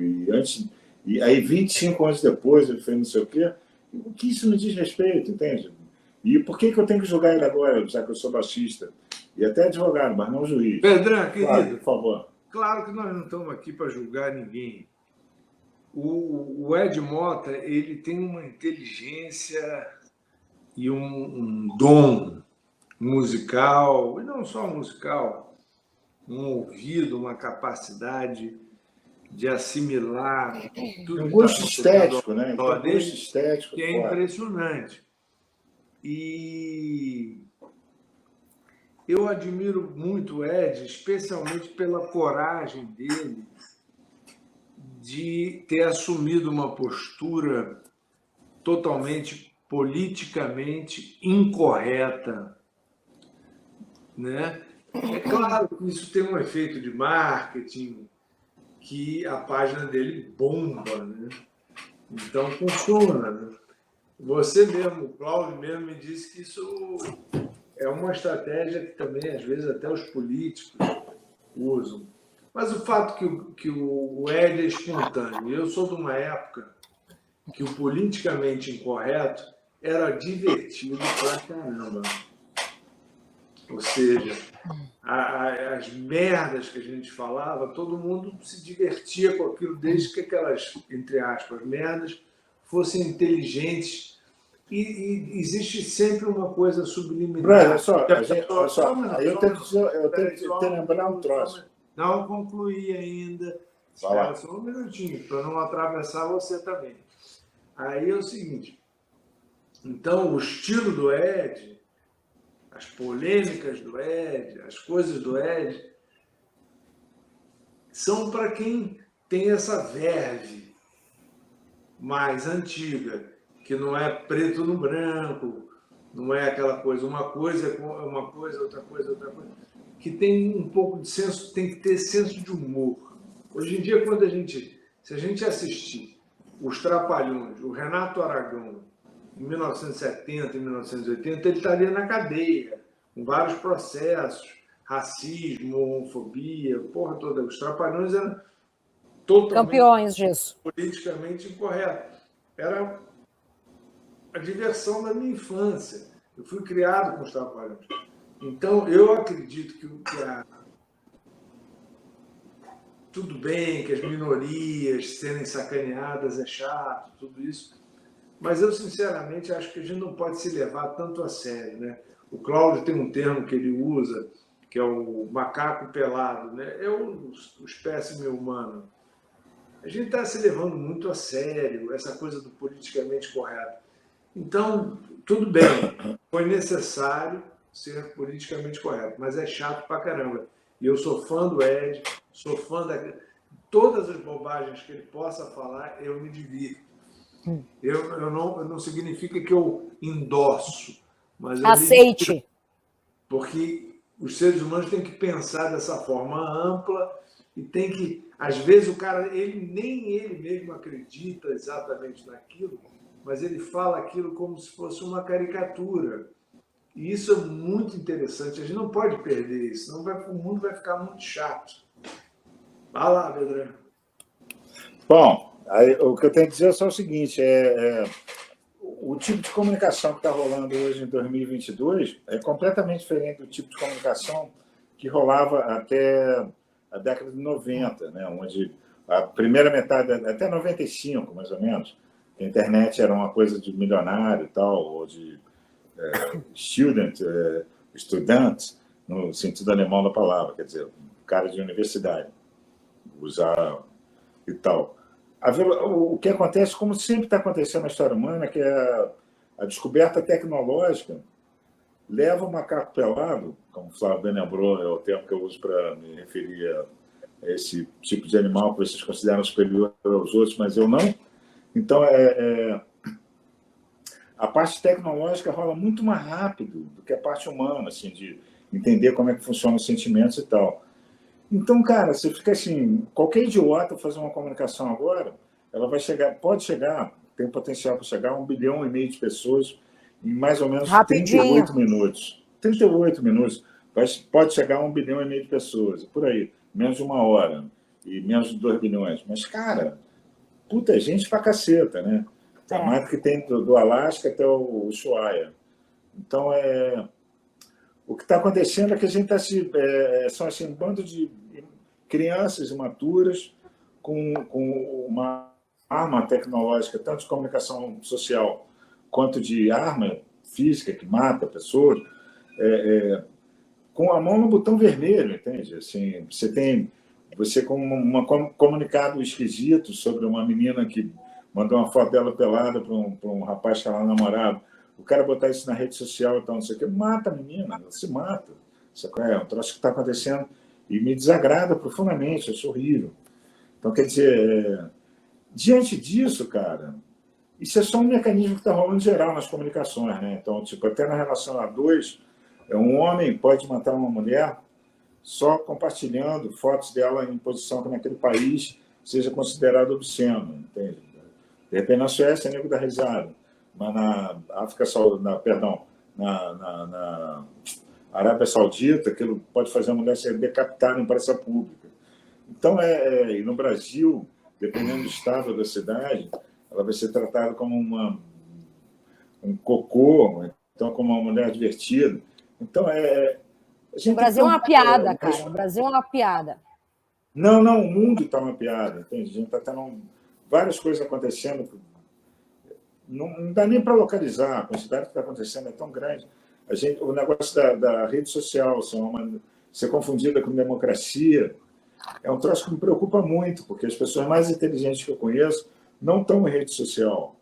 S2: e aí 25 anos depois ele fez não sei o quê, o que isso me diz respeito, entende? E por que eu tenho que julgar ele agora, já que eu sou baixista? E até advogado, mas não juiz.
S3: Pedrão, querido,
S2: claro, por favor.
S3: Claro que nós não estamos aqui para julgar ninguém. O Ed Mota, ele tem uma inteligência e um dom musical, e não só musical, um ouvido, uma capacidade de assimilar tudo
S2: Um gosto estético, né?
S3: Um gosto
S2: estético
S3: que é impressionante. E eu admiro muito o Ed, especialmente pela coragem dele de ter assumido uma postura totalmente politicamente incorreta, né? É claro que isso tem um efeito de marketing, que a página dele bomba, né? Então funciona, né? Você mesmo, o Cláudio mesmo me disse que isso é uma estratégia que também, às vezes, até os políticos usam. Mas o fato que o Ed é espontâneo, eu sou de uma época que o politicamente incorreto era divertido pra caramba. Ou seja, as merdas que a gente falava, todo mundo se divertia com aquilo, desde que aquelas, entre aspas, merdas fossem inteligentes. E existe sempre uma coisa subliminar.
S2: Olha só, aí eu tenho que lembrar um troço.
S3: Não concluí ainda. Espera só um minutinho, para não atravessar você também. Aí é o seguinte. Então, o estilo do Ed, as polêmicas do Ed, as coisas do Ed, são para quem tem essa verve mais antiga, que não é preto no branco, não é aquela coisa, uma coisa é uma coisa, outra coisa, outra coisa, que tem um pouco de senso, tem que ter senso de humor. Hoje em dia, se a gente assistir Os Trapalhões, o Renato Aragão, em 1970, em 1980, ele estaria na cadeia, com vários processos, racismo, homofobia, porra toda. Os Trapalhões eram totalmente
S1: campeões disso,
S3: politicamente incorretos. Era a diversão da minha infância. Eu fui criado com os Trapalhões. Então, eu acredito que tudo bem que as minorias serem sacaneadas é chato, tudo isso, mas eu, sinceramente, acho que a gente não pode se levar tanto a sério, né? O Cláudio tem um termo que ele usa, que é o macaco pelado, né? É o espécime humano. A gente está se levando muito a sério essa coisa do politicamente correto. Então, tudo bem, foi necessário ser politicamente correto, mas é chato pra caramba. E eu sou fã do Ed, sou fã da... Todas as bobagens que ele possa falar, eu me divirto. Não significa que eu endosso, mas eu
S1: aceite.
S3: Porque os seres humanos têm que pensar dessa forma ampla e tem que... Às vezes o cara, nem ele mesmo acredita exatamente naquilo, mas ele fala aquilo como se fosse uma caricatura. E isso é muito interessante. A gente não pode perder isso, senão o mundo vai ficar muito chato. Vai lá, Pedrão.
S2: Bom, aí, o que eu tenho que dizer é só o seguinte, o tipo de comunicação que está rolando hoje em 2022 é completamente diferente do tipo de comunicação que rolava até a década de 90, né? Onde a primeira metade, até 95, mais ou menos, a internet era uma coisa de milionário e tal, ou de estudante, no sentido alemão da palavra, quer dizer, cara de universidade, usar e tal. O que acontece, como sempre está acontecendo na história humana, que é a descoberta tecnológica leva o macaco pelado, como o Flávio bem lembrou, é o termo que eu uso para me referir a esse tipo de animal que vocês consideram superior aos outros, mas eu não. Então, a parte tecnológica rola muito mais rápido do que a parte humana, assim, de entender como é que funcionam os sentimentos e tal. Então, cara, você fica assim, qualquer idiota fazer uma comunicação agora, ela vai chegar, pode chegar, tem potencial para chegar a 1,5 bilhão de pessoas em mais ou menos
S1: Rapidinho.
S2: 38 minutos. 38 minutos. Pode chegar a 1,5 bilhão de pessoas, por aí. Menos de 1 hora e menos de 2 bilhões. Mas, cara, puta gente pra caceta, né? A mais que tem do Alasca até o Ushuaia. Então, o que está acontecendo é que a gente está são assim, um bando de crianças imaturas com uma arma tecnológica, tanto de comunicação social quanto de arma física que mata pessoas, com a mão no botão vermelho, entende? Assim, você com um comunicado esquisito sobre uma menina que mandou uma foto dela pelada para um rapaz que era namorado, o cara botar isso na rede social e tal, não sei o quê, mata a menina, ela se mata. Isso é um troço que está acontecendo e me desagrada profundamente, acho horrível. Então, quer dizer, diante disso, cara, isso é só um mecanismo que está rolando geral nas comunicações, né? Então, tipo, até na relação a dois, um homem pode matar uma mulher só compartilhando fotos dela em posição que naquele país seja considerado obsceno, entende? De repente, na Suécia, nego dá risada, mas na África na Arábia Saudita, aquilo pode fazer a mulher ser decapitada em praça pública. Então, e no Brasil, dependendo do estado da cidade, ela vai ser tratada como um cocô, então como uma mulher divertida. Então,
S1: o Brasil é uma piada, cara. O Brasil é uma piada.
S2: Não, o mundo está uma piada, entende? A gente está tendo várias coisas acontecendo. Não dá nem para localizar, a quantidade que está acontecendo é tão grande. O negócio da rede social ser confundida com democracia é um troço que me preocupa muito, porque as pessoas mais inteligentes que eu conheço não estão em rede social.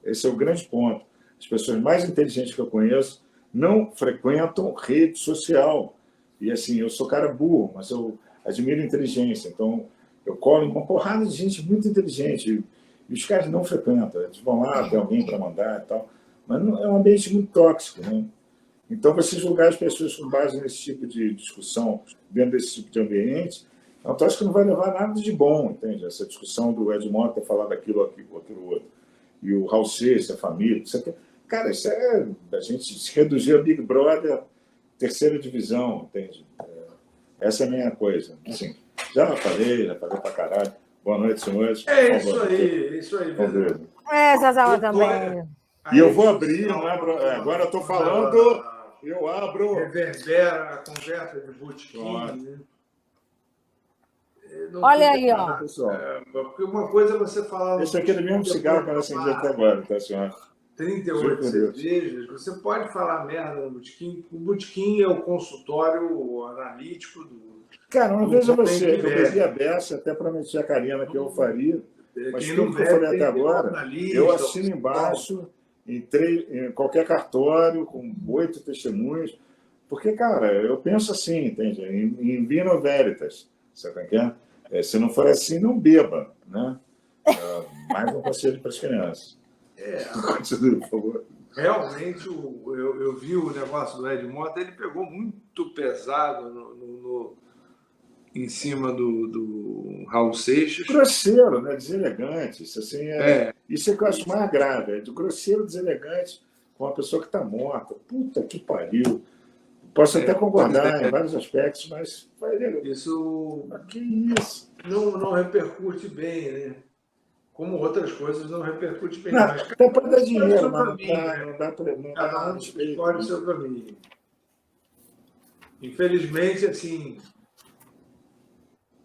S2: Esse é o grande ponto. As pessoas mais inteligentes que eu conheço não frequentam rede social. E assim, eu sou cara burro, mas eu admiro inteligência. Então, eu colo em uma porrada de gente muito inteligente. E os caras não frequentam. Eles vão lá, tem alguém para mandar e tal. Mas é um ambiente muito tóxico, né? Então, você julgar as pessoas com base nesse tipo de discussão, dentro desse tipo de ambiente, é um troço que não vai levar nada de bom, entende? Essa discussão do Ed Mota ter falado aquilo outro. E o Raul Seixas, a família. Cara, isso a gente se reduzir a Big Brother, terceira divisão, entende? Essa é a minha coisa. Assim, já falei pra caralho. Boa noite, senhores.
S3: Isso aí.
S1: Zazala também.
S2: E eu vou abrir, não é? Agora eu estou falando, eu abro.
S3: Reverbera a conversa de botequim, né?
S1: Olha aí, ó.
S3: Porque uma coisa é você falar...
S2: Esse aqui é o mesmo cigarro que eu acendi até agora, tá, senhora?
S3: 38 cervejas, você pode falar merda no botequim. O botequim é o consultório analítico do...
S2: Cara, uma vez eu bebi a beça, até prometi a Karina que eu faria, mas tudo que eu falei até agora, eu assino embaixo, entrei em qualquer cartório, com 8 testemunhos, porque, cara, eu penso assim, entende? Em vino veritas, sabe o que é? Se não for assim, não beba, né? Mais um conselho para as crianças. Continue, por favor.
S3: Realmente, eu vi o negócio do Ed Mota, ele pegou muito pesado em cima do Raul Seixas.
S2: Grosseiro, né? Deselegante. Isso, assim, isso é que eu acho mais grave. É de grosseiro, deselegante com uma pessoa que está morta. Puta que pariu. Posso até concordar em vários aspectos, mas...
S3: Isso...
S2: Que isso?
S3: Não repercute bem, né? Como outras coisas não repercute bem.
S2: Até para dar dinheiro, mas não dá para respeito.
S3: Escolhe o seu caminho. Infelizmente, assim,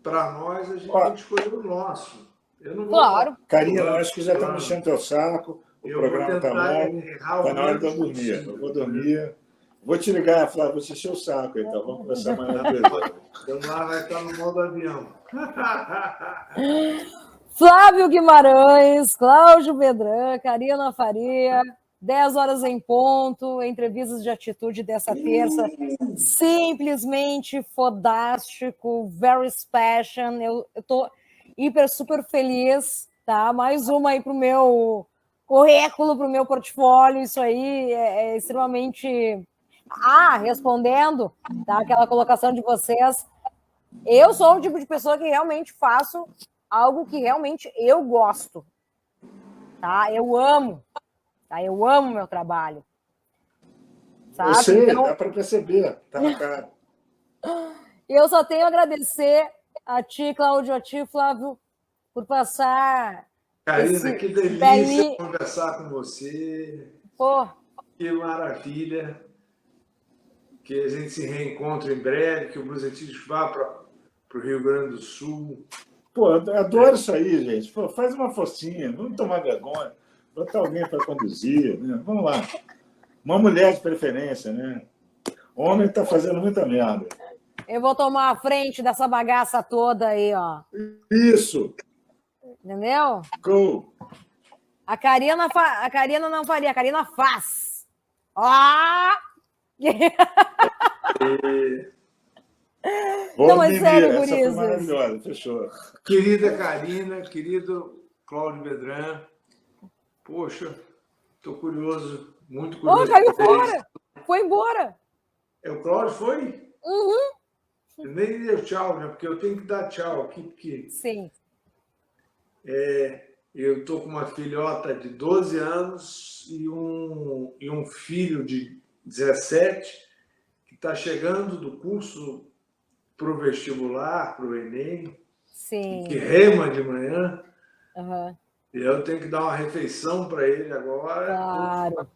S3: para nós, a gente tem que escolher o nosso. Eu não vou
S1: Claro.
S2: Karina, eu acho que já está mexendo teu saco, o programa está longo, está na hora de eu dormir. Eu vou dormir. Vou te ligar, Flávio, vou te encher o saco, então. Vamos conversar amanhã.
S3: Então lá vai estar no modo avião.
S1: Flávio Guimarães, Cláudio Bedran, Karina Faria, 10 horas em ponto, entrevistas de atitude dessa terça. Simplesmente fodástico, very special. Eu estou super feliz, tá? Mais uma aí para o meu currículo, para o meu portfólio. Isso aí é extremamente... respondendo, tá? Aquela colocação de vocês. Eu sou o tipo de pessoa que realmente faço algo que realmente eu gosto, tá? Eu amo, tá? Eu amo meu trabalho, sabe?
S2: Eu sei,
S1: então,
S2: dá para perceber, tá na cara.
S1: Eu só tenho a agradecer a ti, Cláudio, a ti, Flávio, por passar.
S3: Karina, que delícia conversar com você.
S1: Pô.
S3: Que maravilha. Que a gente se reencontre em breve, que o Blusetismo vá para o Rio Grande do Sul.
S2: Pô, eu adoro isso aí, gente. Pô, faz uma forcinha, vamos tomar vergonha, botar alguém para conduzir, né? Vamos lá. Uma mulher de preferência, né? Homem está fazendo muita merda.
S1: Eu vou tomar a frente dessa bagaça toda aí, ó.
S2: Isso!
S1: Entendeu?
S2: Cool!
S1: A Karina não faria, a Karina faz. Não, mas sério,
S2: essa foi
S1: gurizes.
S2: maravilhosa, fechou.
S3: Querida Karina, querido Cláudio Bedran, poxa, estou curioso, muito curioso.
S1: Caiu fora, foi embora.
S3: O Cláudio foi?
S1: Uhum.
S3: Nem deu tchau, né? Porque eu tenho que dar tchau aqui, porque...
S1: Sim.
S3: Eu estou com uma filhota de 12 anos e um filho de 17 que está chegando do curso para o vestibular, para o Enem,
S1: Sim.
S3: que rema de manhã.
S1: Uhum.
S3: E eu tenho que dar uma refeição para ele agora.
S1: Claro.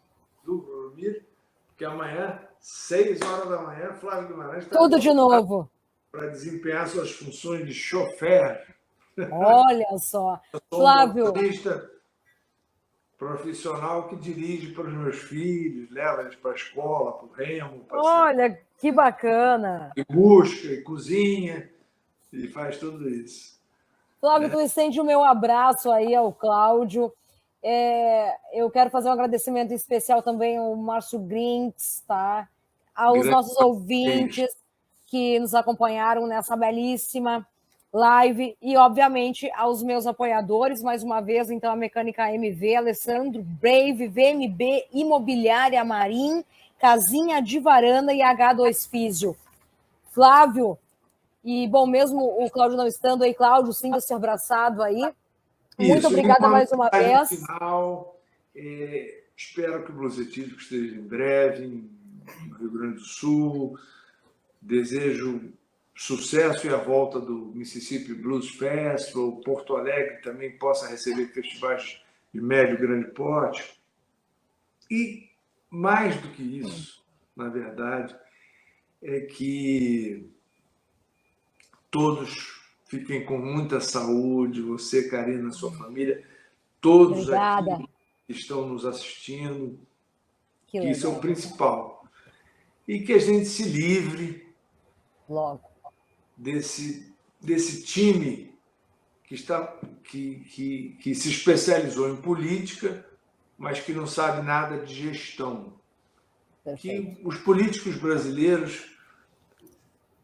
S3: Dormir, porque amanhã, 6 horas da manhã, Flávio Guimarães está
S1: tudo de novo
S3: para desempenhar suas funções de chofer.
S1: Olha só, Flávio.
S3: Motorista profissional que dirige para os meus filhos, leva eles para a escola, para o remo.
S1: Olha, que bacana.
S3: E busca, e cozinha, e faz tudo isso.
S1: Flávio, tu estende o meu abraço aí ao Cláudio. Eu quero fazer um agradecimento especial também ao Márcio Grinks, tá? Aos nossos ouvintes que nos acompanharam nessa belíssima live e, obviamente, aos meus apoiadores, mais uma vez, então, a Mecânica MV, Alessandro Brave, VMB, Imobiliária Marim, Casinha de Varanda e H2 Físio. Flávio, e, bom, mesmo o Cláudio não estando aí, Cláudio, sinta-se abraçado aí. Muito obrigada mais uma vez.
S3: Final, espero que o Blusetismo esteja em breve no Rio Grande do Sul. Desejo sucesso e a volta do Mississippi Blues Festival. Porto Alegre também possa receber festivais de médio e grande porte. E, mais do que isso, na verdade, é que todos fiquem com muita saúde, você, Karina, sua família, todos
S1: Obrigada.
S3: Aqui que estão nos assistindo,
S1: que
S3: isso é o principal. E que a gente se livre
S1: logo
S3: desse time que se especializou em política, mas que não sabe nada de gestão.
S1: Perfeito.
S3: Que os políticos brasileiros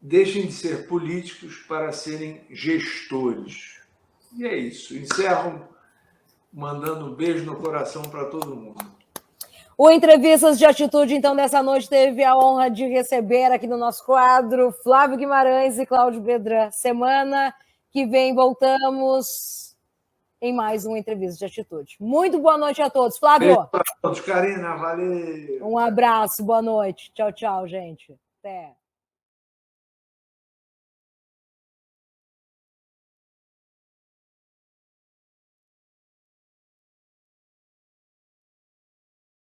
S3: deixem de ser políticos para serem gestores. E é isso. Encerro mandando um beijo no coração para todo mundo.
S1: O Entrevistas de Atitude, então, dessa noite teve a honra de receber aqui no nosso quadro Flávio Guimarães e Cláudio Bedran. Semana que vem voltamos em mais uma Entrevista de Atitude. Muito boa noite a todos. Flávio.
S3: Beijo para todos. Karina, valeu.
S1: Um abraço, boa noite. Tchau, tchau, gente. Até.